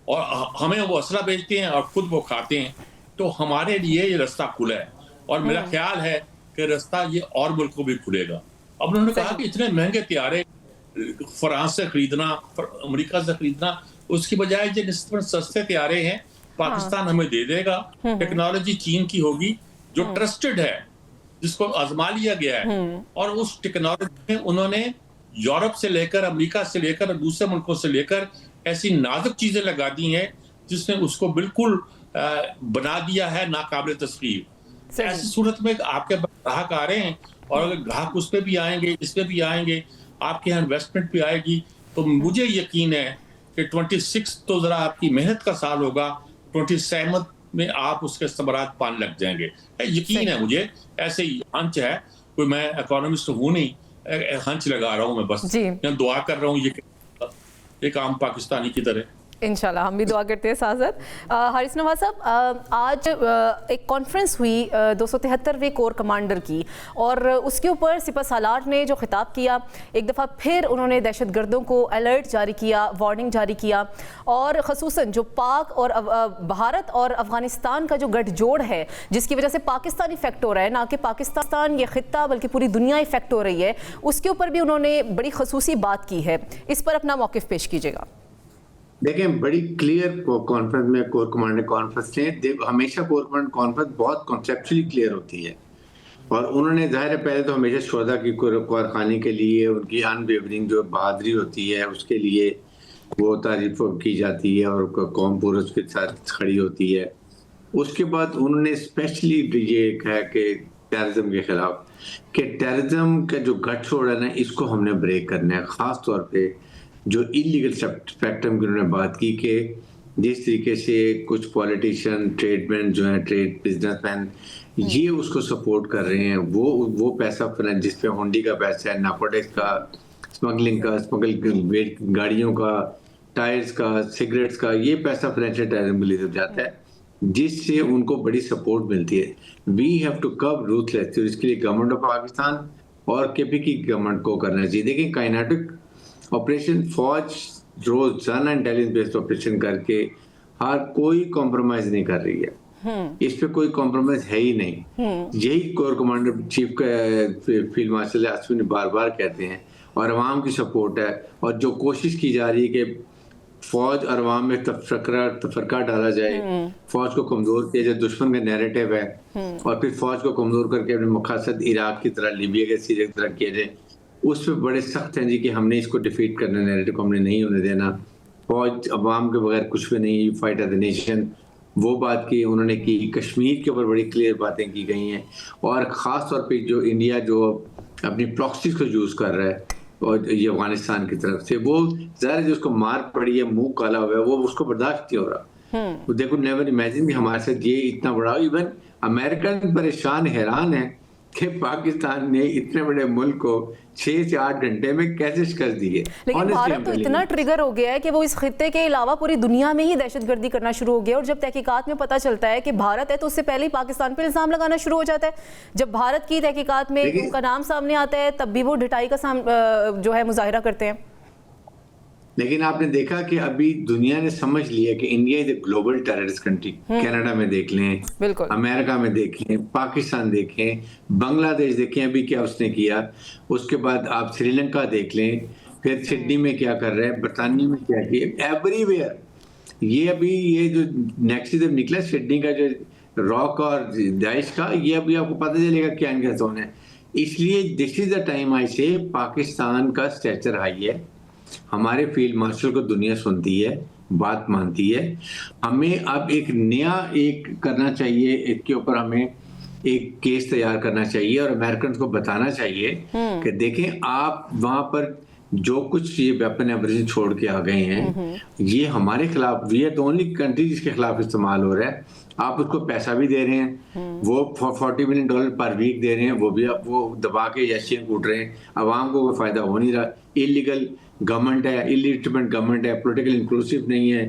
और हमें वो असला बेचते हैं और खुद वो खाते हैं। तो हमारे लिए ये रास्ता खुला है, और मेरा ख्याल है कि रास्ता ये और मुल्कों भी खुलेगा। अब उन्होंने कहा कि इतने महंगे तैयारे फ्रांस से खरीदना, अमेरिका से खरीदना, उसकी बजाय जो निस्बतन सस्ते तैयारे हैं पाकिस्तान हमें दे देगा। टेक्नोलॉजी चीन की होगी जो ट्रस्टेड है, जिसको आजमा लिया गया है, और उस टेक्नोलॉजी में उन्होंने यूरोप से लेकर, अमेरिका से लेकर, दूसरे मुल्कों से लेकर ऐसी नाजुक चीजें लगा दी हैं जिसने उसको बिल्कुल बना दिया है नाकाबिल तस्वीर। ऐसी सूरत में आपके ग्राहक आ रहे हैं, और अगर ग्राहक उस पर भी आएंगे, इस पे भी आएंगे, आपके यहाँ इन्वेस्टमेंट भी आएगी, तो मुझे यकीन है कि 26 तो जरा आपकी मेहनत का साल होगा, 27 में आप उसके सबरात पाने लग जाएंगे। यकीन है मुझे, ऐसे ही हंच है, कोई मैं इकोनॉमिस्ट हूं नहीं, हंच लगा रहा हूं मैं बस, मैं दुआ कर रहा हूं ये एक आम पाकिस्तानी की तरह। इंशाल्लाह हम भी दुआ करते हैं साजद। हारिस नवाज साहब, आज एक कॉन्फ्रेंस हुई 273वें कोर कमांडर की, और उसके ऊपर सिपह सालार ने जो खिताब किया, एक दफ़ा फिर उन्होंने दहशतगर्दों को अलर्ट जारी किया, वार्निंग जारी किया, और ख़ुसूसन जो पाक और भारत और अफ़गानिस्तान का जो गठजोड़ है, जिसकी वजह से पाकिस्तान इफेक्ट हो रहा है, ना कि पाकिस्तान ये खित्ता बल्कि पूरी दुनिया इफेक्ट हो रही है, उसके ऊपर भी उन्होंने बड़ी खसूसी बात की है। इस पर अपना मौक़िफ़ पेश कीजिएगा। देखें, बड़ी क्लियर कॉन्फ्रेंस में कोर कमांडर कॉन्फ्रेंस ने हमेशा कोर कमांडर कॉन्फ्रेंस बहुत कॉन्सेप्चुअली क्लियर होती है, और उन्होंने जाहिर है पहले तो हमेशा शोहदा की कारखानी के लिए उनकी अनवेवरिंग जो बहादुरी होती है उसके लिए वो तारीफ की जाती है, और कौम पूरा उसके साथ खड़ी होती है। उसके बाद उन्होंने स्पेशली ये कहा कि टेररिज्म के खिलाफ, कि टेररिज्म का जो गठजोड़ है ना, इसको हमने ब्रेक करना है। ख़ास तौर पे जो इलीगल स्पेक्ट्रम की उन्होंने बात की, कि जिस तरीके से कुछ पॉलिटिशियन, ट्रेडमैन जो हैं, ट्रेड बिजनेसमैन, ये उसको सपोर्ट कर रहे हैं। वो पैसा जिस पे हुंडी का पैसा है, नार्कोटिक्स का, स्मगलिंग का, गाड़ियों का, टायर्स का, सिगरेट्स का, ये पैसा फाइनेंशियल टेररिज्म के लिए जाता है, जिससे उनको बड़ी सपोर्ट मिलती है। वी हैव टू कव रूथलेस, इसके लिए गवर्नमेंट ऑफ पाकिस्तान और KP की गवर्नमेंट को करना चाहिए। देखिए, काइनेटिक ऑपरेशन फौज रोजाना इंटेलिजेंस बेस्ड ऑपरेशन करके हर कोई कॉम्प्रोमाइज नहीं कर रही है, इस पे कोई कॉम्प्रोमाइज है ही नहीं। यही core commander chief field marshal Ashwin बार बार कहते हैं, और अवाम की सपोर्ट है, और जो कोशिश की जा रही है कि फौज और अवाम में तफरका डाला जाए, फौज को कमजोर किया जाए, दुश्मन का नैरेटिव है, और फिर फौज को कमजोर करके अपने मकसद इराक की तरह, लीबिया के सीरिया की तरह किया जाए, उस पर बड़े सख्त हैं जी कि हमने इसको डिफीट करना, नैरेटिव को हमने नहीं होने देना, फौज अवाम के बगैर कुछ भी नहीं, फाइट एज ए नेशन, वो बात की उन्होंने की। कश्मीर के ऊपर बड़ी क्लियर बातें की गई हैं, और ख़ास तौर पे जो इंडिया जो अपनी प्रॉक्सीज को यूज़ कर रहा है, और ये अफगानिस्तान की तरफ से, वो ज़ाहिर है जिसको मार पड़ी है, मुंह काला हुआ है, वो उसको बर्दाश्त नहीं हो रहा। वो देखो, नेवर इमेजिन कि हमारे साथ ये इतना बड़ा, इवन अमेरिकन परेशान हैरान है कि पाकिस्तान ने इतने बड़े मुल्क को 6 से 8 घंटे में कैसे शिकस्त दी है। लेकिन भारत तो इतना ट्रिगर हो गया है कि वो इस खित्ते के अलावा पूरी दुनिया में ही दहशतगर्दी करना शुरू हो गया, और जब तहकीकात में पता चलता है कि भारत है तो उससे पहले ही पाकिस्तान पे इल्जाम लगाना शुरू हो जाता है। जब भारत की तहकीकात में उनका नाम सामने आता है तब भी वो ढिठाई का जो है मुजाहिरा करते हैं। लेकिन आपने देखा कि अभी दुनिया ने समझ लिया कि India is a global terrorist country. Canada में देख लें, बिल्कुल, अमेरिका में देखें, पाकिस्तान देखें, बांग्लादेश देखें अभी क्या उसने किया, उसके बाद आप श्रीलंका देख लें, फिर सिडनी में क्या कर रहे हैं, बरतानिया में क्या किया, एवरीवेयर। ये अभी ये जो नेक्स्ट जब निकला सिडनी का जो रॉक और दाइश का, ये अभी आपको पता चलेगा क्या इनका जोन है। इसलिए this is the time I से पाकिस्तान का स्टेचर हाई है, हमारे फील्ड मार्शल को दुनिया सुनती है, बात मानती है। हमें अब एक नया एक करना चाहिए, इसके ऊपर हमें एक केस तैयार करना चाहिए और अमेरिकन को बताना चाहिए कि देखें आप वहां पर जो कुछ ये वेपन एवरेज छोड़ के आ गए हैं, ये हमारे खिलाफ, we are the only country जिसके खिलाफ इस्तेमाल हो रहा है। आप उसको पैसा भी दे रहे हैं, वो $40 मिलियन पर वीक दे रहे हैं, वो भी वो दबा के जैसे कूट रहे हैं, अवाम को कोई फायदा हो नहीं रहा। इलीगल गवर्नमेंट है, इलिजिटिमेट गवर्नमेंट है, पॉलिटिकल इंक्लूसिव नहीं है,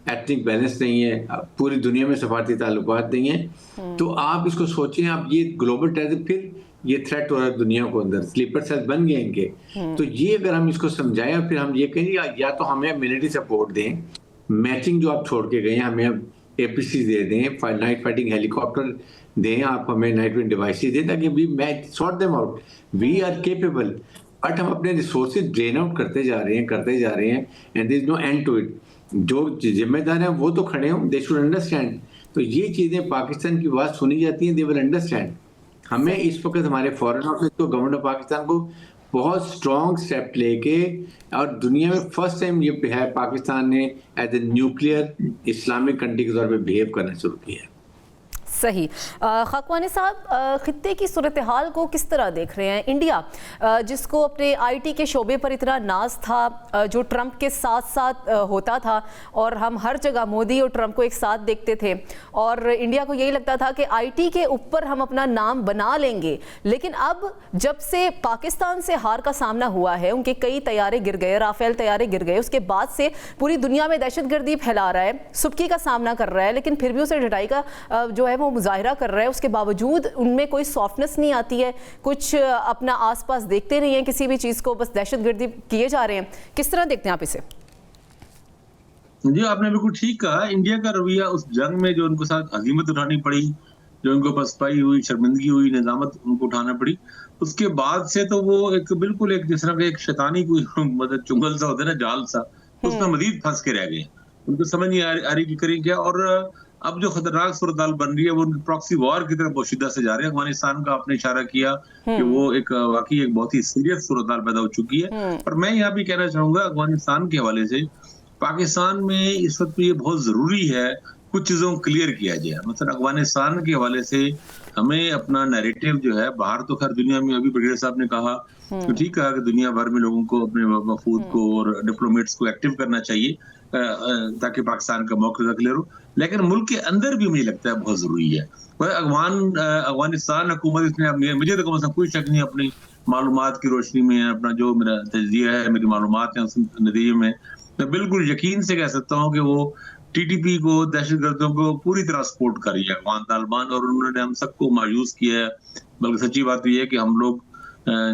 एथनिक बैलेंस नहीं है, पूरी दुनिया में सफारती ताल्लुकात नहीं है। तो आप इसको सोचें, आप ये ग्लोबल टेररिज्म, फिर ये थ्रेट हो रहा है दुनिया को अंदर, स्लीपर सेल बन गए इनके। तो ये अगर हम इसको समझाएं और फिर हम ये कहें या तो हमें मिलिट्री सपोर्ट दें, मैचिंग जो आप छोड़ के गए हैं हमें अब APC दे दें, नाइट फाइटिंग हेलीकॉप्टर दें, आप हमें नाइट विंग डिवाइसेस दें ताकि we match sort them out, we are capable. But हम अपने रिसोर्सेज ड्रेन आउट करते जा रहे हैं and there is no end to it. जो जिम्मेदार हैं वो तो खड़े हों, दे शुड अंडरस्टैंड। तो ये चीजें पाकिस्तान की बात सुनी जाती हैं, दे विल अंडरस्टैंड। हमें इस वक्त हमारे फॉरेन ऑफिस को, गवर्नमेंट ऑफ पाकिस्तान को बहुत स्ट्रॉन्ग स्टेप लेके, और दुनिया में फर्स्ट टाइम ये है पाकिस्तान ने as a nuclear Islamic country के तौर पे बिहेव करना शुरू किया है। सही। खाकवानी साहब, खित्ते की सूरत हाल को किस तरह देख रहे हैं? इंडिया जिसको अपने IT के शोबे पर इतना नाज था, जो ट्रंप के साथ साथ होता था और हम हर जगह मोदी और ट्रंप को एक साथ देखते थे, और इंडिया को यही लगता था कि IT के ऊपर हम अपना नाम बना लेंगे। लेकिन अब जब से पाकिस्तान से हार का सामना हुआ है, उनके कई तैयारे गिर गए, राफेल तैयारे गिर गए, उसके बाद से पूरी दुनिया में दहशतगर्दी फैला रहा है, सुबकी का सामना कर रहा है, लेकिन फिर भी उसे ढिठाई का जो है वो मुजाहिरा कर रहा है। उसके बावजूद उनमें कोई सॉफ्टनेस नहीं आती है, कुछ अपना आसपास देखते नहीं है किसी भी चीज को, बस दहशतगर्दी किए जा रहे हैं। किस तरह देखते हैं आप इसे? जी, आपने बिल्कुल ठीक कहा। इंडिया का रवैया उस जंग में जो उनको साथ हजीमत उठानी पड़ी, जो उनको पसपाई हुई, शर्मिंदगी हुई, निजामत उनको उठाना पड़ी, उसके बाद से तो वो एक बिल्कुल एक जिस तरह का एक शैतानी कोई मतलब चुंगल सा होता है ना, जाल सा, उसमें मजीद फंस के रह गए। उनको समझ नहीं आ रही कि करें क्या। और अब जो खतरनाक सूरत हाल बन रही है वो प्रॉक्सी वॉर की तरफ पोशीदा से जा रहे हैं। अफगानिस्तान का आपने इशारा किया कि वो एक वाकई एक बहुत ही सीरियस सूरत हाल पैदा हो चुकी है। और मैं यहाँ भी कहना चाहूंगा अफगानिस्तान के हवाले से, पाकिस्तान में इस वक्त ये बहुत जरूरी है कुछ चीजों को क्लियर किया जाए। मतलब अफगानिस्तान के हवाले से हमें अपना नैरेटिव जो है, बाहर तो खैर दुनिया में अभी ब्रिगेडियर साहब ने कहा तो ठीक कहा कि दुनिया भर में लोगों को, अपने वफूद को और डिप्लोमेट्स को एक्टिव करना चाहिए ताकि पाकिस्तान का मौका क्लियर हो। लेकिन मुल्क के अंदर भी मुझे लगता है बहुत जरूरी है। अफगानिस्तान हुकूमत इसने, मुझे तो कम कोई शक नहीं, अपनी मालूमात की रोशनी में, अपना जो मेरा तजिया है, मेरी मालूमात है, उस नतीजे में मैं बिल्कुल यकीन से कह सकता हूँ कि वो TTP को, दहशतगर्दों को पूरी तरह सपोर्ट कर रही है अफगान तालिबान, और उन्होंने हम सबको मायूस किया है। बल्कि सच्ची बात ये है कि हम लोग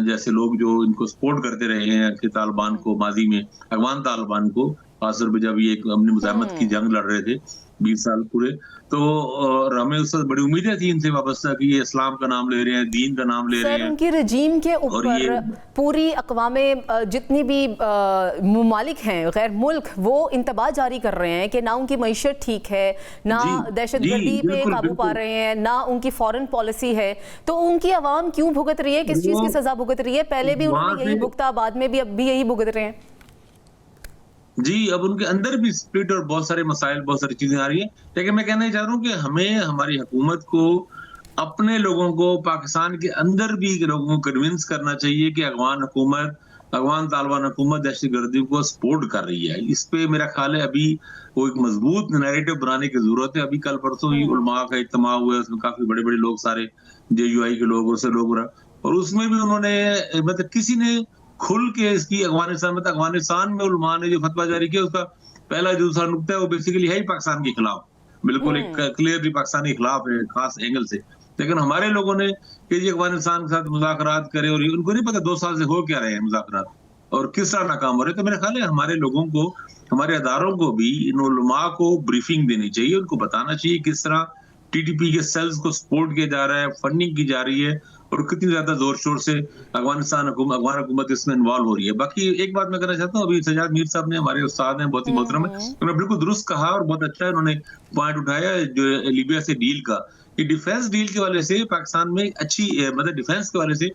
जैसे लोग जो इनको सपोर्ट करते रहे हैं कि तालिबान को, माजी में अफगान तालिबान को, खासतौर पर जब ये अपनी मुजाहिमत की जंग लड़ रहे थे 20 साल पूरे, तो और हमें उससे बड़ी उम्मीदें थी इनसे वाबस्ता कि ये इस्लाम का नाम ले रहे हैं, दीन का नाम ले रहे हैं। उनकी रजीम के ऊपर पूरी अक़वामे जितनी भी मुमालिक हैं, गैर मुल्क, वो इंतबा जारी कर रहे हैं कि ना उनकी मईशत ठीक है, ना दहशतगर्दी पे काबू पा रहे हैं, ना उनकी फॉरेन पॉलिसी है। तो उनकी आवाम क्यों भुगत रही है, किस चीज की सजा भुगत रही है? पहले भी उन्होंने यही भुगता, बाद में भी अब भी यही भुगत रहे हैं। जी, अब उनके अंदर भी स्प्लिट और बहुत सारे मसाइल, बहुत सारी चीजें आ रही है। लेकिन मैं कहना चाह रहा हूँ कि हमें, हमारी हुकूमत को अपने लोगों को, पाकिस्तान के अंदर भी लोगों को कन्विंस करना चाहिए कि अफगान हुकूमत अफगान तालिबान हुकूमत दहशतगर्दी को सपोर्ट कर रही है। इस पे मेरा ख्याल है अभी वो एक मजबूत नैरेटिव बनाने की जरूरत है। अभी कल परसों ही उलमा का इज्तिमा हुआ है, उसमें काफी बड़े बड़े लोग, सारे JUI के लोग, उससे लोग, और उसमें भी उन्होंने मतलब किसी ने खुल के इसकी अफगानिस्तान में उलमा ने जो फतवा जारी किया उसका पहला जो दूसरा नुकता है वो बेसिकली है ही पाकिस्तान के खिलाफ, बिल्कुल एक क्लियरली पाकिस्तान के खिलाफ है खास एंगल से। लेकिन हमारे लोगों ने कि जी अफगानिस्तान के साथ मुज़ाकरात करे, और उनको नहीं पता 2 साल से हो क्या रहे हैं मुज़ाकरात और किस तरह नाकाम हो रहे। तो मेरा ख्याल है हमारे लोगों को, हमारे अदारों को भी इन उलमा को ब्रीफिंग देनी चाहिए, उनको बताना चाहिए किस तरह TTP के सेल्स को सपोर्ट किया जा रहा है, फंडिंग की जा रही है, और कितनी ज्यादा जोर शोर से अफगान हुकूमत इसमें इन्वॉल्व हो रही है। बाकी एक बात मैं कहना चाहता हूँ, अभी सजाद मीर साहब ने, हमारे उस्ताद हैं, बहुत ही मोहतरम है, उन्होंने बिल्कुल दुरुस्त कहा और बहुत अच्छा उन्होंने पॉइंट उठाया जो लीबिया से डील का, कि डिफेंस डील के वाले से पाकिस्तान में अच्छी मतलब डिफेंस के वाले से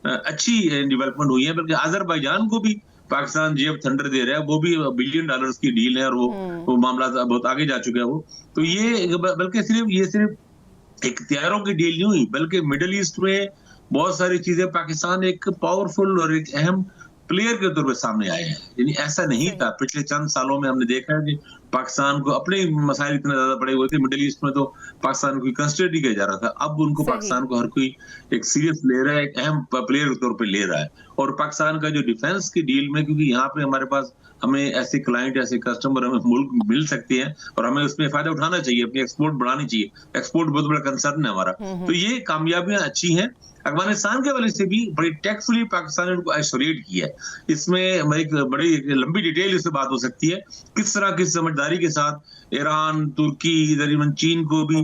अच्छी डेवलपमेंट हुई है। बल्कि अजरबैजान को भी पाकिस्तान JF थंडर दे रहा है, वो भी $1 बिलियन की डील है, और वो मामला बहुत आगे जा चुका है वो। तो ये बल्कि सिर्फ इख्तियारों की डील नहीं हुई, बल्कि मिडिल ईस्ट में बहुत सारी चीजें पाकिस्तान एक पावरफुल और एक अहम प्लेयर के तौर पर सामने आए हैं। यानी ऐसा नहीं था, पिछले चंद सालों में हमने देखा है कि पाकिस्तान को अपने मसाइल इतने ज्यादा पड़े हुए थे, मिडिल ईस्ट में तो पाकिस्तान को कंसिडर नहीं किया जा रहा था। अब उनको पाकिस्तान को हर कोई एक सीरियस ले रहा है, एक अहम प्लेयर के तौर पर ले रहा है। और पाकिस्तान का जो डिफेंस की डील में, क्योंकि यहाँ पे हमारे पास हमें ऐसे क्लाइंट, ऐसे कस्टमर हमें मुल्क मिल सकते हैं और हमें उसमें फायदा उठाना चाहिए, अपनी एक्सपोर्ट बढ़ानी चाहिए। एक्सपोर्ट बहुत बड़ा कंसर्न है हमारा। तो ये कामयाबियां अच्छी हैं। अफगानिस्तान के वाले से भी बड़ी टैक्टफुली पाकिस्तान ने उनको आइसोलेट किया है। इसमें हमारी बड़ी लंबी डिटेल इससे बात हो सकती है, किस तरह की समझदारी के साथ ईरान, तुर्की, इधर चीन को भी,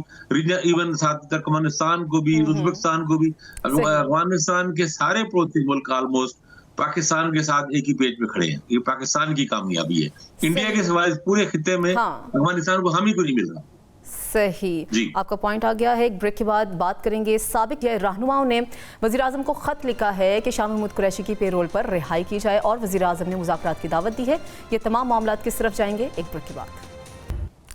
इवन साथ तुर्कमेनिस्तान को भी, उज्बेकिस्तान को भी, अफगानिस्तान के सारे पड़ोसी मुल्क ऑलमोस्ट पाकिस्तान के साथ एक ही पेज पे खड़े हैं। ये पाकिस्तान की कामयाबी है। इंडिया के सिवाय पूरे खित्ते में अफगानिस्तान को हम ही को नहीं मिल रहा। सही, आपका पॉइंट आ गया है। एक ब्रेक के बाद बात करेंगे। साबिक रहनुमाओं ने वज़ीर आज़म को ख़त लिखा है कि शाह महमूद कुरैशी की पेरोल पर रिहाई की जाए, और वज़ीर आज़म ने मुज़ाकरात की दावत दी है। ये तमाम मामला किस तरफ जाएंगे, एक ब्रेक के बाद।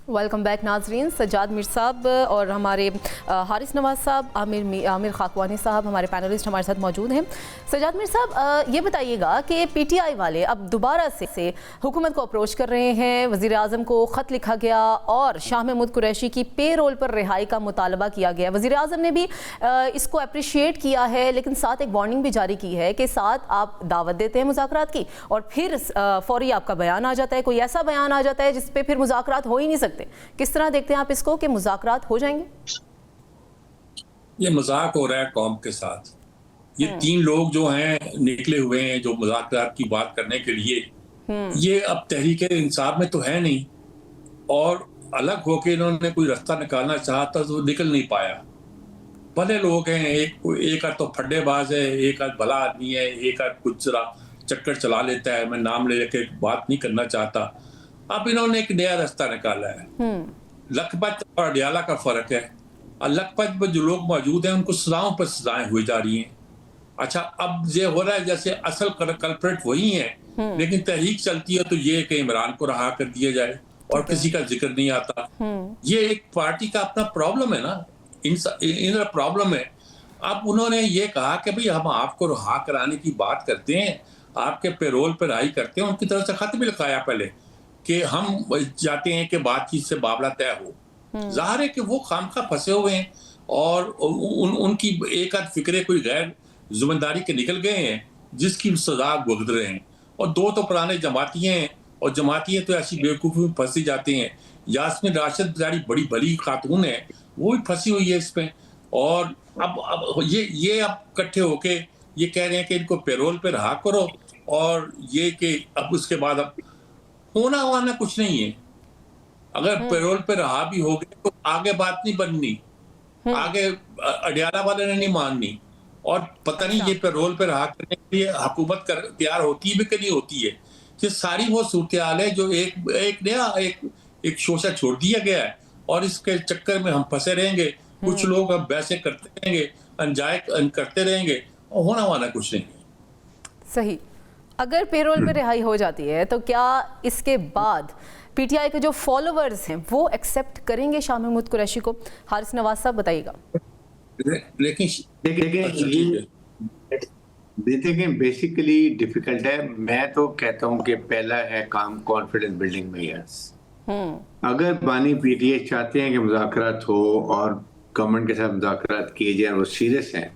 वेलकम बैक नाजरीन। सजाद मीर साहब और हमारे हारिस नवाज साहब, आमिर खाकवानी साहब, हमारे पैनलिस्ट हमारे साथ मौजूद हैं। सजाद मीर साहब, ये बताइएगा कि PTI वाले अब दोबारा से हुकूमत को अप्रोच कर रहे हैं, वज़ीर आज़म को ख़त लिखा गया और शाह महमूद कुरैशी की पेरोल पर रिहाई का मुतालबा किया गया। वज़ीर आज़म ने भी इसको अप्रिशिएट किया है, लेकिन साथ एक वार्निंग भी जारी की है कि साथ आप दावत देते हैं मुज़ाकरात की और फिर फौरी आपका बयान आ जाता है, कोई ऐसा बयान आ जाता है जिस पे फिर मुज़ाकरात हो ही नहीं सकते। किस तरह देखते हैं आप इसको कि मुज़ाकरात हो जाएंगे? ये मजाक हो रहा है कौम के साथ। ये 3 लोग जो हैं निकले हुए हैं जो मुज़ाकरात की बात करने के लिए, ये अब तहरीके इंसाफ में तो है नहीं, और अलग होके इन्होंने कोई रास्ता निकालना चाहा तो निकल नहीं पाया। भले लोग हैं, एक आध तो फड्डेबाज है, एक आध भला आदमी है, एक आध कुछ चक्कर चला लेता है। मैं नाम लेके बात नहीं करना चाहता। अब इन्होंने एक नया रास्ता निकाला है। लखपत और अडियाला का फर्क है। लखपत में जो लोग मौजूद हैं उनको सजाओं पर सजाएं हुई जा रही हैं। अच्छा, अब ये हो रहा है जैसे असल कल्प्रेट वही है, लेकिन तहरीक चलती है तो ये कि इमरान को रहा कर दिया जाए और किसी का जिक्र नहीं आता। ये एक पार्टी का अपना प्रॉब्लम है ना, इन प्रॉब्लम है। अब उन्होंने ये कहा कि भाई हम आपको रहा कराने की बात करते हैं, आपके पेरोल पर रिहाई करते हैं। उनकी तरफ से खत भी लिखाया पहले कि हम चाहते हैं कि बातचीत से मामला तय हो। जाहिर है कि वो खामखा फंसे हुए हैं और उनकी एक आध फिक्रे कोई गैर जिम्मेदारी के निकल गए हैं जिसकी सजा भुगत रहे हैं। और 2 तो पुराने जमाती हैं, और जमाती तो ऐसी बेवकूफ़ी में फंसी जाते हैं। यास्मीन राशिद बेचारी बड़ी भली खातून है, वो भी फंसी हुई है इसमें। और अब ये अब इकट्ठे होके ये कह रहे हैं कि इनको पेरोल पे रहा करो, और ये कि अब उसके बाद अब होना वाना कुछ नहीं है। अगर पेरोल पे रहा भी हो गए तो आगे बात नहीं बननी, आगे अडियाला वाले ने नहीं माननी, और पता नहीं ये पेरोल पे रहा करने के लिए हुकूमत तैयार होती भी कि नहीं होती है। ये सारी वो सूरत हाल है जो एक नया एक शोशा छोड़ दिया गया है, और इसके चक्कर में हम फंसे रहेंगे। कुछ लोग अब वैसे करते रहेंगे, एंजॉय करते रहेंगे, और होना वाना कुछ नहीं है। सही। अगर पेरोल पे रिहाई हो जाती है तो क्या इसके बाद PTI के जो फॉलोअर्स हैं वो एक्सेप्ट करेंगे शाह महमूद कुरैशी को? हारिस नवाज साहब बताइएगा। देखें बेसिकली डिफिकल्ट है। मैं तो कहता हूं कि पहला है काम कॉन्फिडेंस बिल्डिंग मेजर्स। अगर बानी पीटीआई चाहते हैं कि मुज़ाकरात हो और गवर्नमेंट के साथ मुज़ाकरात किए जाए, वो सीरियस हैं,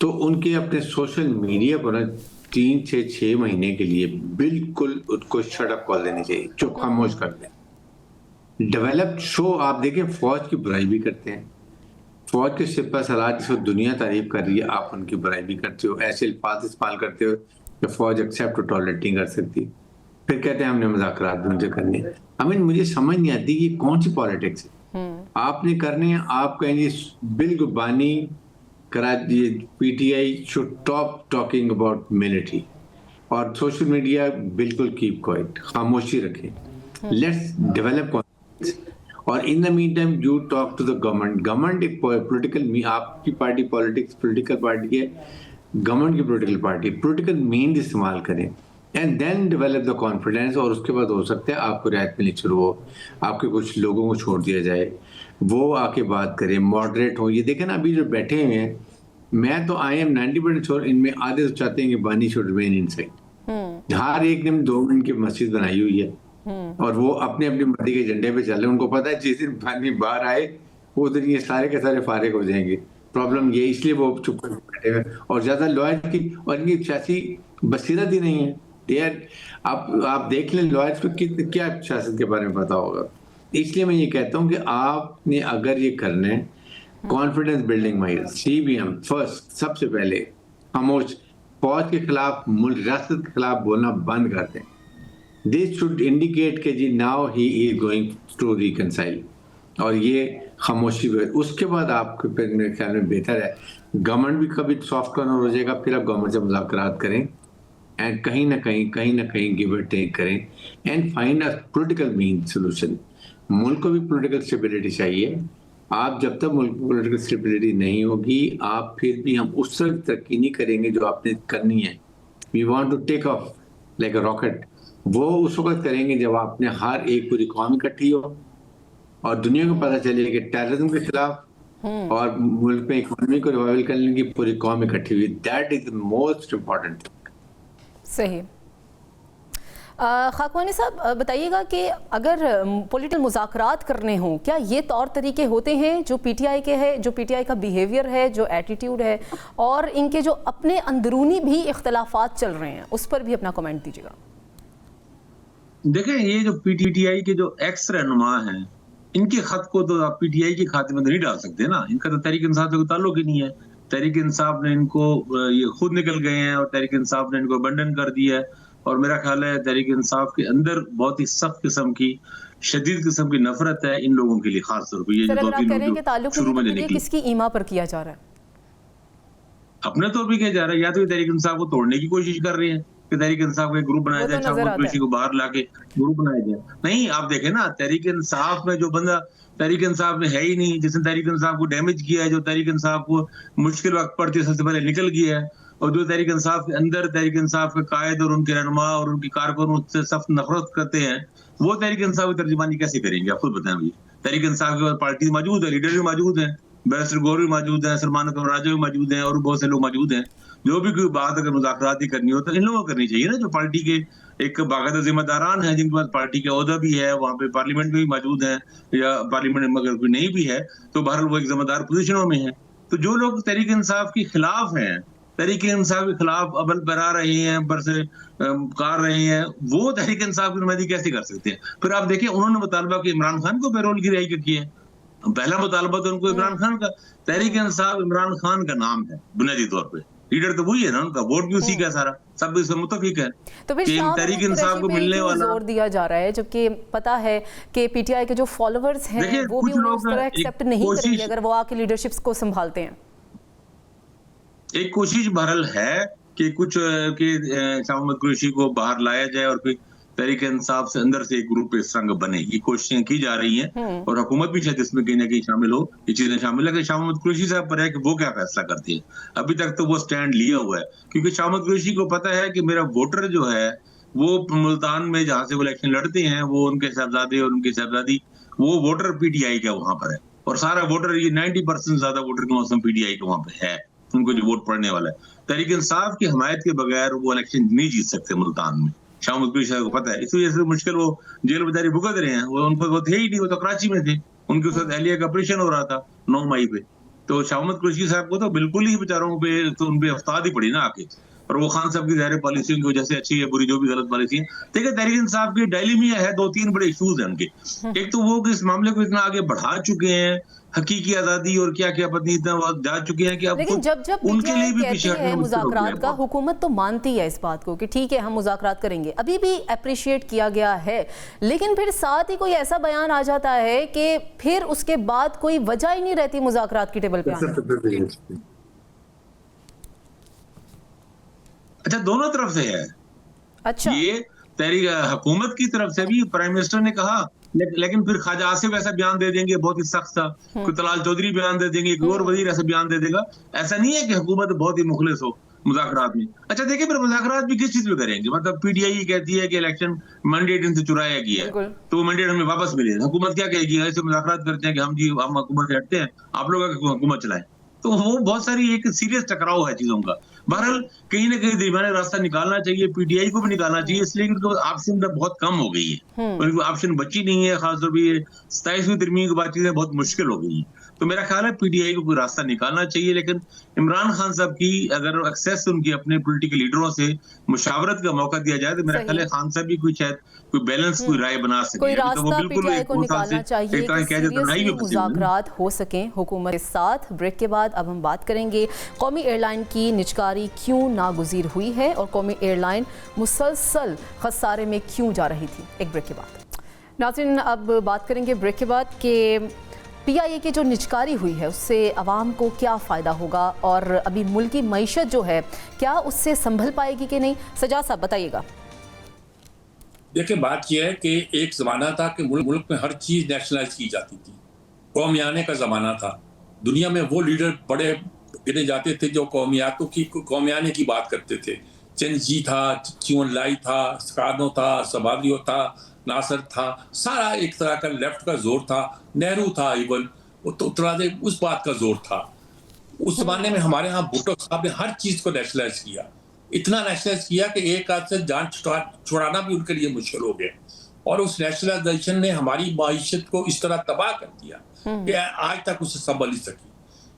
तो उनके अपने सोशल मीडिया पर 3 से 6 महीने के लिए बिल्कुल उसको शट अप कॉल देनी चाहिए, चुप खामोश कर दें। डेवलप्ड शो आप देखें, फौज की बुराई भी करते हैं, फौज के सिपह सलार जिसको दुनिया तारीफ कर रही है, आप उनकी बुराई भी करते हो, ऐसे अल्फाज इस्तेमाल करते हो कि फौज एक्सेप्ट और टॉलरेट नहीं कर सकती, फिर कहते हैं हमने मुज़ाकरात भी उनसे करने। मुझे समझ नहीं आती कि कौन सी पॉलिटिक्स है आपने करने हैं। आप कहेंगे बिल्कुल बानी करा दिए, PTI should stop talking about military, और सोशल मीडिया बिल्कुल कीप क्वाइट, खामोशी रखें, लेट्स डेवलप कॉन्फिडेंस। और in the meantime you talk to the government एक पॉलिटिकल, आपकी पार्टी पॉलिटिक्स पॉलिटिकल पार्टी है, गवर्नमेंट की पॉलिटिकल पार्टी, पॉलिटिकल मीन्स इस्तेमाल करें and then develop the confidence. और उसके बाद हो सकता है आपको रियायत मिलनी शुरू हो, आपके कुछ लोगों को छोड़ दिया जाए, वो आके बात करें, मॉडरेट हो। ये देखें ना, अभी जो बैठे हुए हैं, मैं तो आई एम 90% श्योर इनमें आधे तो चाहते हैं कि बानी शुड रिमेन इनसाइड। हर एक ने 2 मिनट की मस्जिद बनाई हुई है और वो अपने अपने मर्जी के झंडे पे चल रहे हैं। उनको पता है जिस दिन बानी बाहर आए वो दिन ये सारे के सारे फारिग हो जाएंगे। प्रॉब्लम ये, इसलिए वो चुप कर बैठे हुए, और ज्यादा लॉयर की और इनकी सियासी बसीरत ही नहीं है। आप देख लें लॉयर्स पे क्या सियासत के बारे में पता होगा। इसलिए मैं ये कहता हूँ कि आपने अगर ये करना है confidence building mile, CBM first, सबसे पहले खामोश, फौज के खिलाफ, मुल्क रियासत के खिलाफ बोलना बंद कर दें। दिस शुड इंडिकेट के जी now he is going to reconcile, और ये खामोशी पे उसके बाद आपके मेरे ख्याल में बेहतर है गवर्नमेंट भी कभी सॉफ्ट कॉर्नर हो जाएगा, फिर आप गवर्नमेंट से मुज़ाकरात करें एंड कहीं ना कहीं गिव एंड टेक करें and find a political mean solution. मुल्क को भी पॉलिटिकल स्टेबिलिटी चाहिए। आप जब तक मुल्क में पॉलिटिकल स्टेबिलिटी नहीं होगी, आप फिर भी हम उस तरह तरक्की नहीं करेंगे जो आपने करनी है। We want to take off like a rocket, वो उस वक्त करेंगे जब आपने हर एक पूरी कौम इकट्ठी हो और दुनिया को पता चले कि टेररिज्म के खिलाफ और मुल्क में इकोनॉमी को रिवाइवल करने की पूरी कौम इकट्ठी हुई। That is the most important. सही। खाकवानी साहब बताइएगा कि अगर पॉलिटिकल मुज़ाकरात करने हों, क्या ये तौर तरीके होते हैं जो पीटीआई के है, जो पीटीआई का बिहेवियर है, जो एटीट्यूड है, और इनके जो अपने अंदरूनी भी इख्तलाफात चल रहे हैं, उस पर भी अपना कमेंट दीजिएगा। देखें, ये जो पीटीआई के जो एक्स रहनुमा हैं, इनके खत को तो आप पीटीआई के खाते में नहीं डाल सकते ना। इनका तो तहरीक इंसाफ से कोई ताल्लुक ही नहीं है। तहरीक इंसाफ ने इनको, ये खुद निकल गए हैं और तहरीक इंसाफ ने इनको अबंडन कर दिया है। और मेरा ख्याल है तहरीक इंसाफ के अंदर बहुत ही सख्त किस्म की, शदीद किस्म की नफरत है इन लोगों के लिए, खास तौर पर ये जो 2-3 लोग शुरू में देने की। किसकी ईमा पर किया जा रहा है? अपने तौर पर किया जा रहा है। या तो तहरीक इंसाफ को तोड़ने की कोशिश कर रहे हैं कि तहरीक इंसाफ का ग्रुप बनाया जाए, शामत कुरैशी को बाहर लाके ग्रुप बनाया जाए। नहीं, आप देखें ना, तहरीक इंसाफ में जो बंदा तहरीक इंसाफ में है ही नहीं, जिसने तहरीक इंसाफ को डैमेज किया है, जो तहरीक इंसाफ को मुश्किल वक्त पड़ती सबसे पहले निकल गया है, और जो तहरीक इंसाफ के अंदर तहरीक इंसाफ के कायद और उनके रहनुमा और उनकी कारकुन उससे सख्त नफरत करते हैं, वो तहरीक इंसाफ की तर्जुमानी कैसे करेंगे? आप खुद बताएं मुझे। तहरीक इंसाफ के बाद पार्टी मौजूद है, लीडर भी मौजूद है, बैरिस्टर गौहर भी मौजूद है, सलमान राजा भी मौजूद है, और बहुत से लोग मौजूद हैं। जो भी कोई बात अगर मुज़ाकरात ही करनी हो तो इन लोगों को करनी चाहिए ना, जो पार्टी के एक बाकायदा जिम्मेदारान हैं, जिनके पास पार्टी का ओहदा भी है, वहाँ पे पार्लियामेंट में भी मौजूद है, या पार्लियामेंट में अगर कोई नहीं भी है तो बहरहाल वो एक जिम्मेदार पोजीशनों में है। तो जो लोग तहरीक इंसाफ के खिलाफ हैं, तहरीक इंसाफ के खिलाफ अमल बरा रहे हैं, बरसे कार रहे हैं, वो तहरीक इंसाफ की नुमाइंदगी कैसे कर सकते हैं? फिर आप देखिए, उन्होंने मुतालबा कि इमरान खान को पैरोल की रिहाई किया है। पहला मुतालबा तो उनको इमरान खान का, तहरीक इंसाफ इमरान खान का नाम है बुनियादी तौर पे, लीडर तो वही है ना, उनका वोट भी उसी का सारा, सब इसमें मुतफिक है। तो फिर तहरीक इंसाफ को मिलने वाला जोर दिया जा रहा है, जबकि पता है कि पीटीआई के जो फॉलोअर्स हैं वो भी उन्हें उस तरह एक्सेप्ट नहीं करेंगे अगर वो आके लीडरशिप को संभालते हैं। एक कोशिश बहरहाल है कि कुछ के शामत कुरैशी को बाहर लाया जाए और फिर तहरीक इंसाफ से अंदर से एक ग्रुप इस तरह बने, ये कोशिशें की जा रही हैं, और हुकूमत भी शायद इसमें कहीं ना कहीं शामिल हो, ये चीजें शामिल है कि शामत कुरैशी साहब पर है कि वो क्या फैसला करती है। अभी तक तो वो स्टैंड लिया हुआ है, क्योंकि शामत कुरैशी को पता है कि मेरा वोटर जो है वो मुल्तान में जहाँ से वो इलेक्शन लड़ते हैं, वो उनके साहबजादे और उनकी साहबजादी, वो वोटर पीटीआई का वहां पर है, और सारा वोटर, ये 90% ज्यादा वोटर के मौसम पीटीआई का वहां पे है, उनको जो वोट पड़ने वाला है। तहरीक इंसाफ की हमायत के बगैर वो इलेक्शन नहीं जीत सकते मुल्तान में। शाह महमूद कुरैशी साहब को पता है, इस वजह से मुश्किल वो जेल बेचारी भुगत रहे हैं। वो उनको वो थे ही नहीं, वो तो कराची में थे, उनके साथ अहलिया का ऑपरेशन हो रहा था 9 मई पे। तो शाह महमूद कुरैशी साहब को तो बिल्कुल ही बेचारों पे तो उन पे अफ्ताद ही पड़ी ना आके। और वो खान साहब की ज़ाहिर पॉलिसियों की वजह से, अच्छी है बुरी जो भी गलत पॉलिसी है। देखिए तहरीक इंसाफ की डायलेमा है, 2-3 बड़े इश्यूज हैं उनके। एक तो वो कि इस मामले को इतना आगे बढ़ा चुके हैं, हकीकी आजादी और क्या क्या पता नहीं इतना जा चुके हैं कि अब लेकिन जब उनके लिए भी पीछे कहती है मुज़ाकरात का, हुकूमत तो मानती है इस बात को कि ठीक है हम मुज़ाकरात करेंगे, अभी भी अप्रिशिएट किया गया है, लेकिन फिर साथ ही कोई ऐसा बयान आ जाता है कि फिर उसके बाद कोई वजह ही नहीं रहती मुज़ाकरात की टेबल पे आने। अच्छा, दोनों तरफ से है। अच्छा, ये तहरीक हुकूमत की तरफ से भी प्राइम मिनिस्टर ने कहा, लेकिन फिर ख्वाजा आसिफ ऐसा बयान दे देंगे, बहुत ही सख्त सा, कोई तलाल चौधरी बयान दे देंगे, कोई और वजीर ऐसा बयान दे देगा। ऐसा नहीं है कि हुकूमत बहुत ही मुखलिस हो मुज़ाकरात में। अच्छा देखिए, फिर मुज़ाकरात भी किस चीज पे करेंगे? मतलब पीटीआई कहती है कि इलेक्शन मैंडेट इनसे चुराया गया है, तो वो मैंडेट हमें वापस मिले। हुकूमत क्या कहेगी? ऐसे मुज़ाकरात करते हैं कि हम हुकूमत से हटते हैं, आप लोग हुकूमत चलाएं। तो वो बहुत सारी एक सीरियस टकराव है चीजों का। बहरहाल कहीं ना कहीं दरमियाना रास्ता निकालना चाहिए, पीटीआई को भी निकालना चाहिए, इसलिए कि ऑप्शन बहुत कम हो गई है, ऑप्शन बची नहीं है। खासतौर पर ये 27वीं तरमीम की बातचीतें बहुत मुश्किल हो गई है। तो मेरा ख्याल है पीटीआई को कोई रास्ता निकालना चाहिए, लेकिन इमरान खान साहब की अगर एक्सेस उनकी अपने पॉलिटिकल लीडरों से मुशावरत का मौका दिया जाए तो मेरा ख्याल है खान साहब भी कोई शायद कोई बैलेंस कोई राय बना सके। कोई रास्ता तो वो बिल्कुल पीटीआई को निकालना चाहिए कि सीरियसली मुज़ाकरात हो सकें हुकूमत के साथ। ब्रेक के बाद अब हम बात करेंगे कौमी एयरलाइन की निजकारी क्यों नागुज़ीर हुई है और कौमी एयरलाइन मुसलसल खसारे में क्यों जा रही थी। एक ब्रेक के बाद नाज़रीन अब बात करेंगे ब्रेक के बाद कि पीआईए की जो निजकारी हुई है उससे आवाम को क्या फ़ायदा होगा और अभी मुल्क की मईशत जो है क्या उससे संभल पाएगी कि नहीं। सजाद साहब बताइएगा। देखिए, बात यह है कि एक ज़माना था कि मुल्क में हर चीज़ नेशनलाइज की जाती थी, कौमियाने का ज़माना था। दुनिया में वो लीडर बड़े गिने जाते थे जो कौमियाने की बात करते थे। चेंजी था, चियोन लाई था, स्कानो था, सबादियो था, नासर था, सारा एक तरह का लेफ्ट का जोर था। नेहरू था, इवन तो उस बात का जोर था। उस जमाने में हमारे यहाँ भुट्टो साहब ने हर चीज को नेशनलाइज किया, इतना नेशनलाइज किया कि एक हाथ से जान छुड़ाना भी उनके लिए मुश्किल हो गया। और उस नेशनलाइजेशन ने हमारी माइशत को इस तरह तबाह कर दिया कि आज तक उसे संभल नहीं सकी।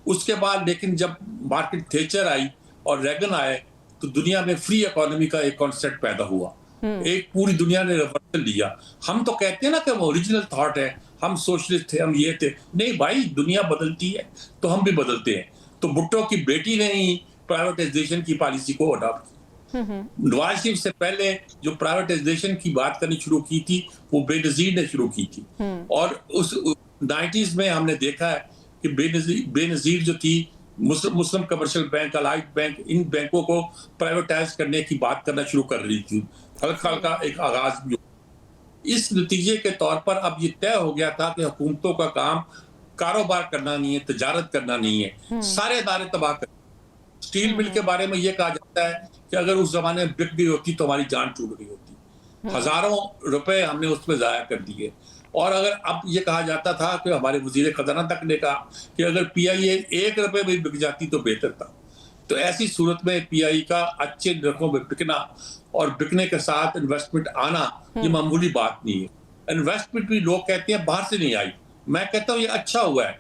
उसके बाद लेकिन जब मार्केट थेचर आई और रेगन आए तो दुनिया में फ्री इकोनॉमी का एक कॉन्सेप्ट पैदा हुआ। एक पूरी दुनिया ने रिवर्सल लिया। हम तो कहते हैं ना कि वो ओरिजिनल थॉट है, हम सोशलिस्ट थे, हम ये थे। नहीं भाई, दुनिया बदलती है तो हम भी बदलते हैं। तो भुट्टो की बेटी ने ही प्राइवेटाइजेशन की पॉलिसी को अडॉप्ट की। नवाज शरीफ से पहले जो प्राइवेटाइजेशन की बात करनी शुरू की थी वो बेनजीर ने शुरू की थी। और उस 90s में हमने देखा है कि बेनजीर जो थी मुस्लिम कमर्शियल बैंक, अलाइड बैंक, इन बैंकों को प्राइवेटाइज करने की बात करना शुरू कर रही थी। हल्का एक आगाज भी। इस नतीजे के तौर पर अब ये तय हो गया था कि हुकूमतों का काम कारोबार करना नहीं है, तजारत करना नहीं है, सारे इदारे तबाह कर। स्टील मिल के बारे में ये कहा जाता है कि अगर उस जमाने में बिक गई होती तो हमारी जान छूट गई होती। हजारों रुपए हमने उसमें जाया कर दिए। और अगर अब ये कहा जाता था कि हमारे वजीर खजाना तक ने कहा कि अगर पीआईए 1 रुपए में बिक जाती तो बेहतर था। तो ऐसी सूरत में पीआई का अच्छे नरखों में बिकना और बिकने के साथ इन्वेस्टमेंट आना ये मामूली बात नहीं है। इन्वेस्टमेंट भी लोग कहते हैं बाहर से नहीं आई, मैं कहता हूँ ये अच्छा हुआ है।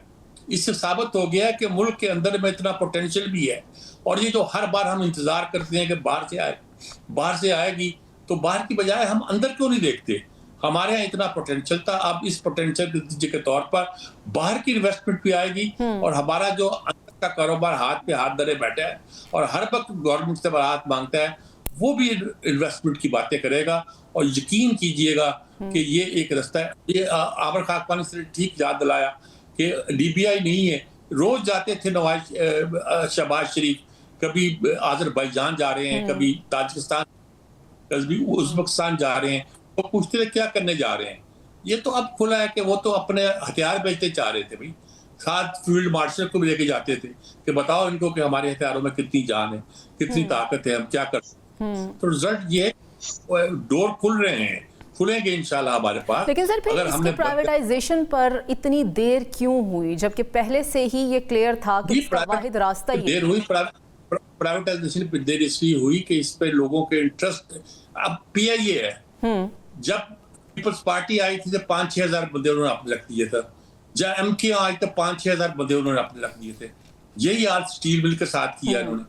इससे साबित हो गया है कि मुल्क के अंदर में इतना पोटेंशियल भी है। और ये जो हर बार हम इंतजार करते हैं कि बाहर से आएगी, तो बाहर की बजाय हम अंदर क्यों नहीं देखते? हमारे यहाँ इतना पोटेंशियल था, अब इस पोटेंशियल के नतीजे के तौर पर बाहर की इन्वेस्टमेंट भी आएगी और हमारा जो अंदर का कारोबार हाथ पे हाथ धरे बैठा है और हर वक्त गवर्नमेंट से बरात मांगता है, वो भी इन्वेस्टमेंट की बातें करेगा। और यकीन कीजिएगा कि ये एक रास्ता है। ये आबर खाकवानी से ठीक याद दिलाया कि डीबीआई नहीं है। रोज जाते थे शहबाज शरीफ, कभी आज़रबाईजान जा रहे हैं, कभी ताजिकिस्तान, कभी उज़्बेकिस्तान जा रहे हैं, वो पूछते थे क्या करने जा रहे हैं। ये तो अब खुला है कि वो तो अपने हथियार बेचते चाह रहे थे भाई। साथ फील्ड मार्शल को भी लेके जाते थे कि बताओ इनको कि हमारे हथियारों में कितनी जान है, कितनी ताकत है, हम क्या कर सकते हैं। तो रिजल्ट ये डोर खुल रहे हैं, खुलेंगे इंशाल्लाह हमारे पास। लेकिन सर फिर इसके प्राइवेटाइजेशन पर इतनी देर क्यों हुई, जबकि पहले से ही ये क्लियर था कि इसका वाहिद रास्ता ही देर हुई। प्राइवेटाइजेशन पे देर इसलिए हुई कि इस पे लोगों के इंटरेस्ट, अब पीआईए है, जब पीपल्स पार्टी आई थी तो 5-6 हजार बंदे उन्होंने अपने रख दिए था, जब एमके आई तो 5-6 हजार बंदे उन्होंने अपने रख दिए थे। यही हाल स्टील मिल के साथ किया उन्होंने,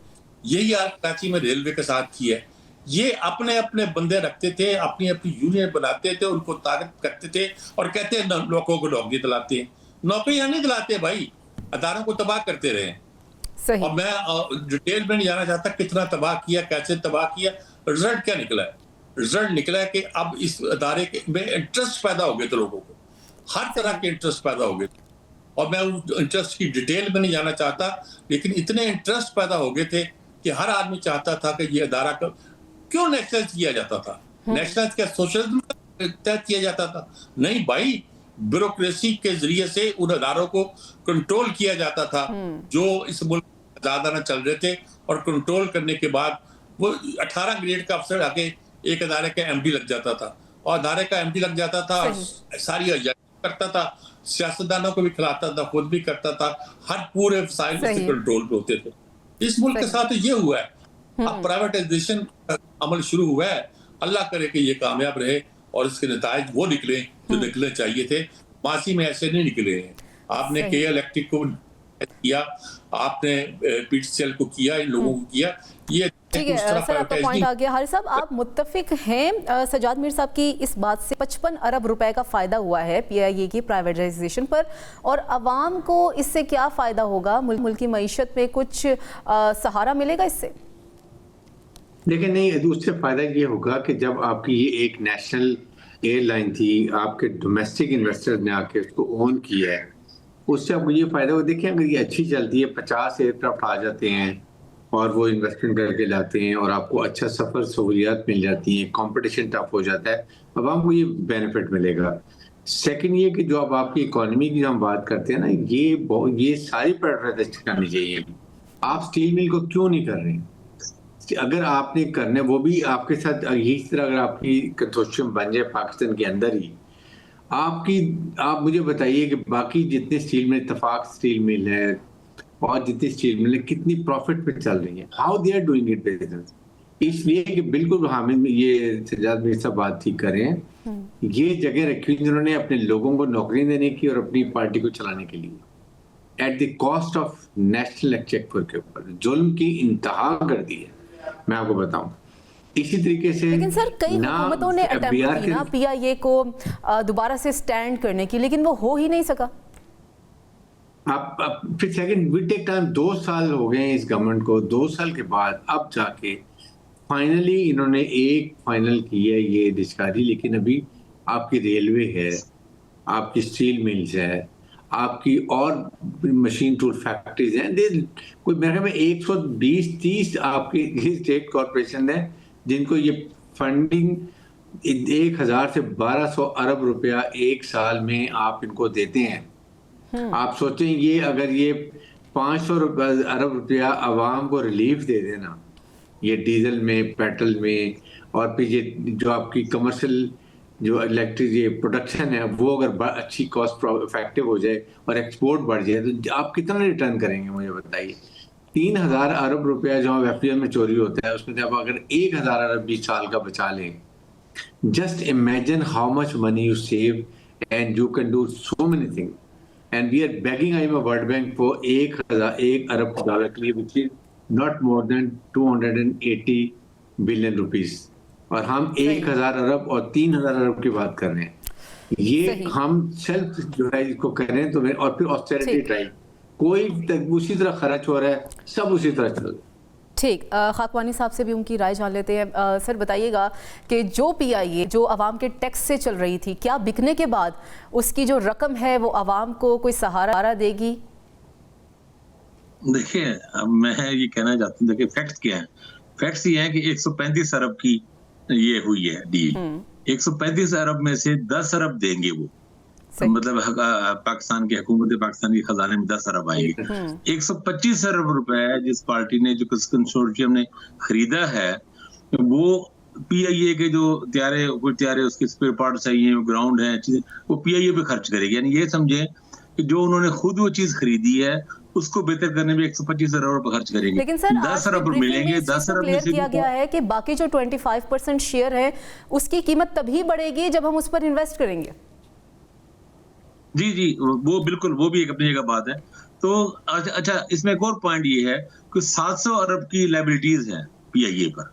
यही हाल कराची में रेलवे के साथ किया है। ये अपने अपने बंदे रखते थे, अपनी अपनी यूनियन बनाते थे, उनको ताकत करते थे और कहते हैं लोगों को नौकरी दिलाते हैं। नौकरियां नहीं दिलाते भाई, अदारों को तबाह करते रहे। सही। और मैं डिटेल में नहीं जाना चाहता कितना तबाह किया, कैसे तबाह किया। रिजल्ट क्या निकला है? रिजल्ट निकला है कि अब इस अदारे में इंटरेस्ट पैदा हो गए थे लोगों को, हर तरह के इंटरेस्ट पैदा हो गए। और मैं उन इंटरेस्ट की डिटेल में नहीं जाना चाहता, लेकिन इतने इंटरेस्ट पैदा हो गए थे कि हर आदमी चाहता था कि ये अदारा क्यों नेशनलाइज किया जाता था। नेशनलाइज क्या सोशलिज्म तहत किया जाता था? नहीं भाई, ब्यूरोक्रेसी के जरिए से उन अदारों को कंट्रोल किया जाता था जो इस मुल्क में आजादाना चल रहे थे। और कंट्रोल करने के बाद वो 18 ग्रेड का अफसर आके एक अदारे का एमडी लग जाता था, और अदारे का एमडी लग जाता था, सारी करता था, सियासतदानों को भी खिलाता था, खुद भी करता था, हर पूरे वसाइल उसके कंट्रोल पे होते थे। इस मुल्क के साथ ये हुआ है। अब प्राइवेटाइजेशन अमल शुरू हुआ है, अल्लाह करे कि ये कामयाब रहे और इसके नतायज वो निकले जो निकलने चाहिए थे। मासी में ऐसे नहीं निकले हैं। आपने के इलेक्ट्रिक को किया, आपने पीटीसीएल को किया, इन लोगों को किया। ये ठीक है सर, आपका पॉइंट आ गया। हारिस साहब, आप मुत्तफिक हैं सजाद मीर साहब की इस बात से 55 अरब रुपए का फायदा हुआ है पीआईए की प्राइवेटाइजेशन पर, और अवाम को इससे क्या फायदा होगा? मुल्क की मईशत में कुछ सहारा मिलेगा इससे? देखिए नहीं, उससे फायदा ये होगा कि जब आपकी ये एक नेशनल एयरलाइन थी, आपके डोमेस्टिक इन्वेस्टर्स ने आके उसको ओन किया है, उससे आपको ये फायदा हो। देखिए अगर ये अच्छी चलती है, 50 एयरक्राफ्ट आ जाते हैं और वो इन्वेस्टमेंट करके लाते हैं और आपको अच्छा सफर सहूलियात मिल जाती हैं, कंपटीशन टफ हो जाता है, अब आपको ये बेनिफिट मिलेगा। सेकंड ये कि जो अब आपकी इकोनॉमी की हम बात करते हैं ना, ये सारी प्राइवेटाइज करनी चाहिए। आप स्टील मिल को क्यों नहीं कर रहे हैं? अगर आपने करने, वो भी आपके साथ इस तरह अगर आपकी कंसोर्शियम बन जाए पाकिस्तान के अंदर ही, आप मुझे बताइए कि बाकी जितने स्टील मिल, इत्तेफाक स्टील मिल है और जितनी स्टील मिल है, कितनी प्रॉफिट पे चल रही है, how they are doing it business. इसलिए कि बिल्कुल हामिद ये सजाद मेरे साथ बात ठीक कर रहे हैं, ये जगह रखी जिन्होंने अपने लोगों को नौकरी देने की और अपनी पार्टी को चलाने के लिए, at the cost of national exchequer के ऊपर जुल्म की इंतहा कर दी है। मैं आपको बताऊं, इसी तरीके से लेकिन सर कई हुकूमतों ने अटेम्प्ट की ना पीआईए को दोबारा से स्टैंड करने की, लेकिन वो हो ही नहीं सका। आप फिर सेकंड वी टेक टाइम, 2 साल हो गए इस गवर्नमेंट को, 2 साल के बाद अब जाके फाइनली इन्होंने एक फाइनल की है ये डिस्कारी। लेकिन अभी आपकी रेलवे है, आपकी स्टील मिल्स है, आपकी और मशीन टूल फैक्ट्रीज हैं, कोई मेरे ख्याल में 120-30 आपकी स्टेट कॉरपोरेशन है जिनको ये फंडिंग 1000 से 1200 अरब रुपया एक साल में आप इनको देते हैं। आप सोचें ये अगर ये 500 अरब रुपया आवाम को रिलीफ दे देना, ये डीजल में, पेट्रोल में, और फिर ये जो आपकी कमर्शियल जो इलेक्ट्रिक ये प्रोडक्शन है वो अगर अच्छी कॉस्ट इफेक्टिव हो जाए और एक्सपोर्ट बढ़ जाए, तो आप कितना रिटर्न करेंगे मुझे बताइए। 3000 अरब रुपया जो एफडीआई में चोरी होता है, उसमें आप अगर 1000 अरब 20 साल का बचा लें, just imagine how much money you save and you can do so many thing. And we are begging I World Bank for 1 अरब डॉलर के लिए, which is not more than 280 billion rupees, और हम 1000 अरब और 3000 अरब की बात कर रहे हैं। ये हम सेल्फ जो है इसको कर रहे हैं, तो और फिर ऑस्टेरिटी ड्राइव, कोई उसी तरह खर्च हो रहा है, सब उसी तरह चल रहा है। ठीक, खाकवानी साहब से भी उनकी राय जान लेते हैं। सर बताइएगा कि जो पीआईए जो आवाम के टैक्स से चल रही थी, क्या बिकने के बाद उसकी जो रकम है वो आवाम को कोई सहारा देगी? देखिए मैं ये कहना चाहता हूँ, देखिए फैक्ट्स क्या है। फैक्ट्स ये है कि 135 अरब की ये हुई है डील। 135 अरब में से 10 अरब देंगे वो, मतलब पाकिस्तान की हुकूमत पाकिस्तान के खजाने में 10 अरब आएगी। 125 अरब रुपए जिस पार्टी ने, जो कंसोर्टियम ने खरीदा है, वो पीआईए के जो त्यारे उसके स्पेयर पार्ट चाहिए, ग्राउंड है, चीजें वो पीआईए पे खर्च करेगी। यानी ये समझे कि जो उन्होंने खुद वो चीज खरीदी है उसको बेहतर करने में 125 अरब खर्च करेंगे। लेकिन सर 10 अरब मिलेंगे, 10 अरब में से किया गया है कि बाकी जो 25% शेयर है उसकी कीमत तभी बढ़ेगी जब हम उस पर इन्वेस्ट करेंगे। जी जी, वो बिल्कुल, वो भी एक अपनी जगह बात है। तो अच्छा, इसमें एक और पॉइंट ये है कि 700 अरब की लायबिलिटीज है पीआईए पर,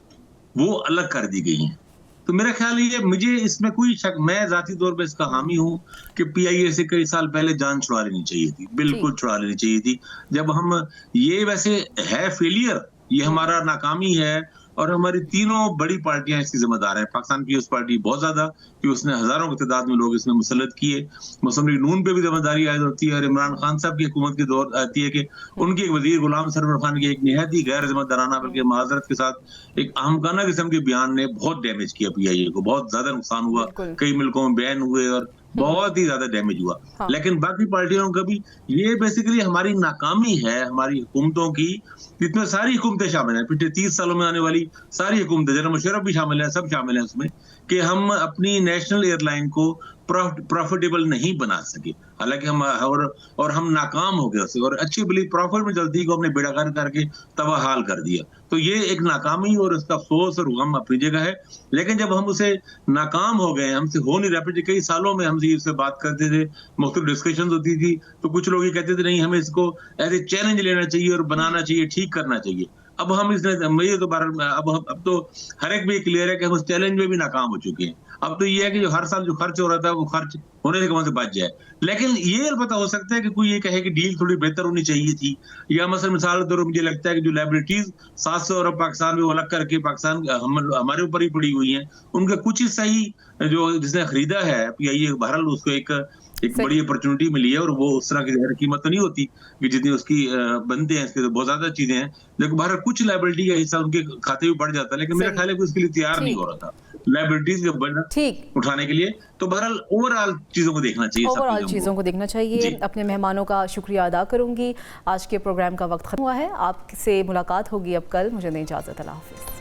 वो अलग कर दी गई हैं। तो मेरा ख्याल ये, मुझे इसमें कोई शक, मैं जाती तौर पे इसका हामी हूँ कि पीआईए से कई साल पहले जान छुड़ा लेनी चाहिए थी, बिल्कुल छुड़ा लेनी चाहिए थी। जब हम, ये वैसे है फेलियर, ये हमारा नाकामी है, और हमारी तीनों बड़ी पार्टियां इसकी जिम्मेदार है। पाकिस्तान पीपल्स पार्टी बहुत ज्यादा, कि उसने हजारों की तादाद में लोग इसमें मुसल्लत किए। मुस्लिम लीग नून पे भी जिम्मेदारी आयद होती है, और इमरान खान साहब की हुकूमत की दौर आती है कि उनके एक वजीर गुलाम सरवर खान की एक निहायत ही गैर जिम्मेदाराना बल्कि माजरत के साथ एक अहमकाना किस्म के बयान ने बहुत डैमेज किया पीआईए को, बहुत ज्यादा नुकसान हुआ, कई मुल्कों में बैन हुए और बहुत ही ज्यादा डैमेज हुआ। हाँ। लेकिन बाकी पार्टियों का भी ये बेसिकली हमारी नाकामी है, हमारी हुकूमतों की, जिसमें सारी हुकूमतें शामिल हैं, पिछले 30 सालों में आने वाली सारी हुकूमतें, जनरल मुशर्रफ भी शामिल है, सब शामिल है उसमें, कि हम अपनी नेशनल एयरलाइन को प्रॉफिटेबल नहीं बना सके। हालांकि हम और हम नाकाम हो गए उससे, और अच्छी बली प्रॉफिट में जल्दी को हमने बेड़ागर करके तबाह हाल कर दिया। तो ये एक नाकामी और इसका अफसोस और गम अपनी जगह है। लेकिन जब हम उसे नाकाम हो गए, हमसे हो नहीं रहा, पिछले कई सालों में हमसे इससे बात करते थे, मुख्तलिफ डिस्कशन होती थी, तो कुछ लोग ये कहते थे नहीं, हमें इसको एज ए चैलेंज लेना चाहिए और बनाना चाहिए, ठीक करना चाहिए। अब हम इसने ये तो अब तो हर एक भी क्लियर है कि हम उस चैलेंज में भी नाकाम हो चुके हैं। अब तो ये है कि जो हर साल जो खर्च हो रहा था वो खर्च होने से कम से बच जाए। लेकिन ये पता हो सकता है कि कोई ये कहे कि डील थोड़ी बेहतर होनी चाहिए थी, या मसलन मिसाल के तौर पर मुझे लगता है कि जो लायबिलिटीज 700 अरब पाकिस्तान में अलग करके पाकिस्तान हमारे ऊपर ही पड़ी हुई हैं, उनका कुछ हिस्सा ही जो जिसने खरीदा है पीआईए, बहरहाल उसको एक बड़ी अपॉर्चुनिटी मिली है, और वो उस तरह की कीमत तो नहीं होती कि जितनी उसकी बनते हैं, इसके तो बहुत ज्यादा चीजें हैं, लेकिन बहरहाल कुछ लायबिलिटी का हिस्सा उनके खाते में बढ़ जाता है। लेकिन मेरा ख्याल है कि उसके लिए तैयार नहीं हो रहा था लायबिलिटीज का बढ़ना उठाने के लिए। तो बहरहाल ओवरऑल चीजों को देखना चाहिए, ओवरऑल चीजों को देखना चाहिए। अपने मेहमानों का शुक्रिया अदा करूंगी। आज के प्रोग्राम का वक्त खत्म हुआ है, आपसे मुलाकात होगी अब कल। मुझे नहीं इजाजत, अल्लाह हाफिज।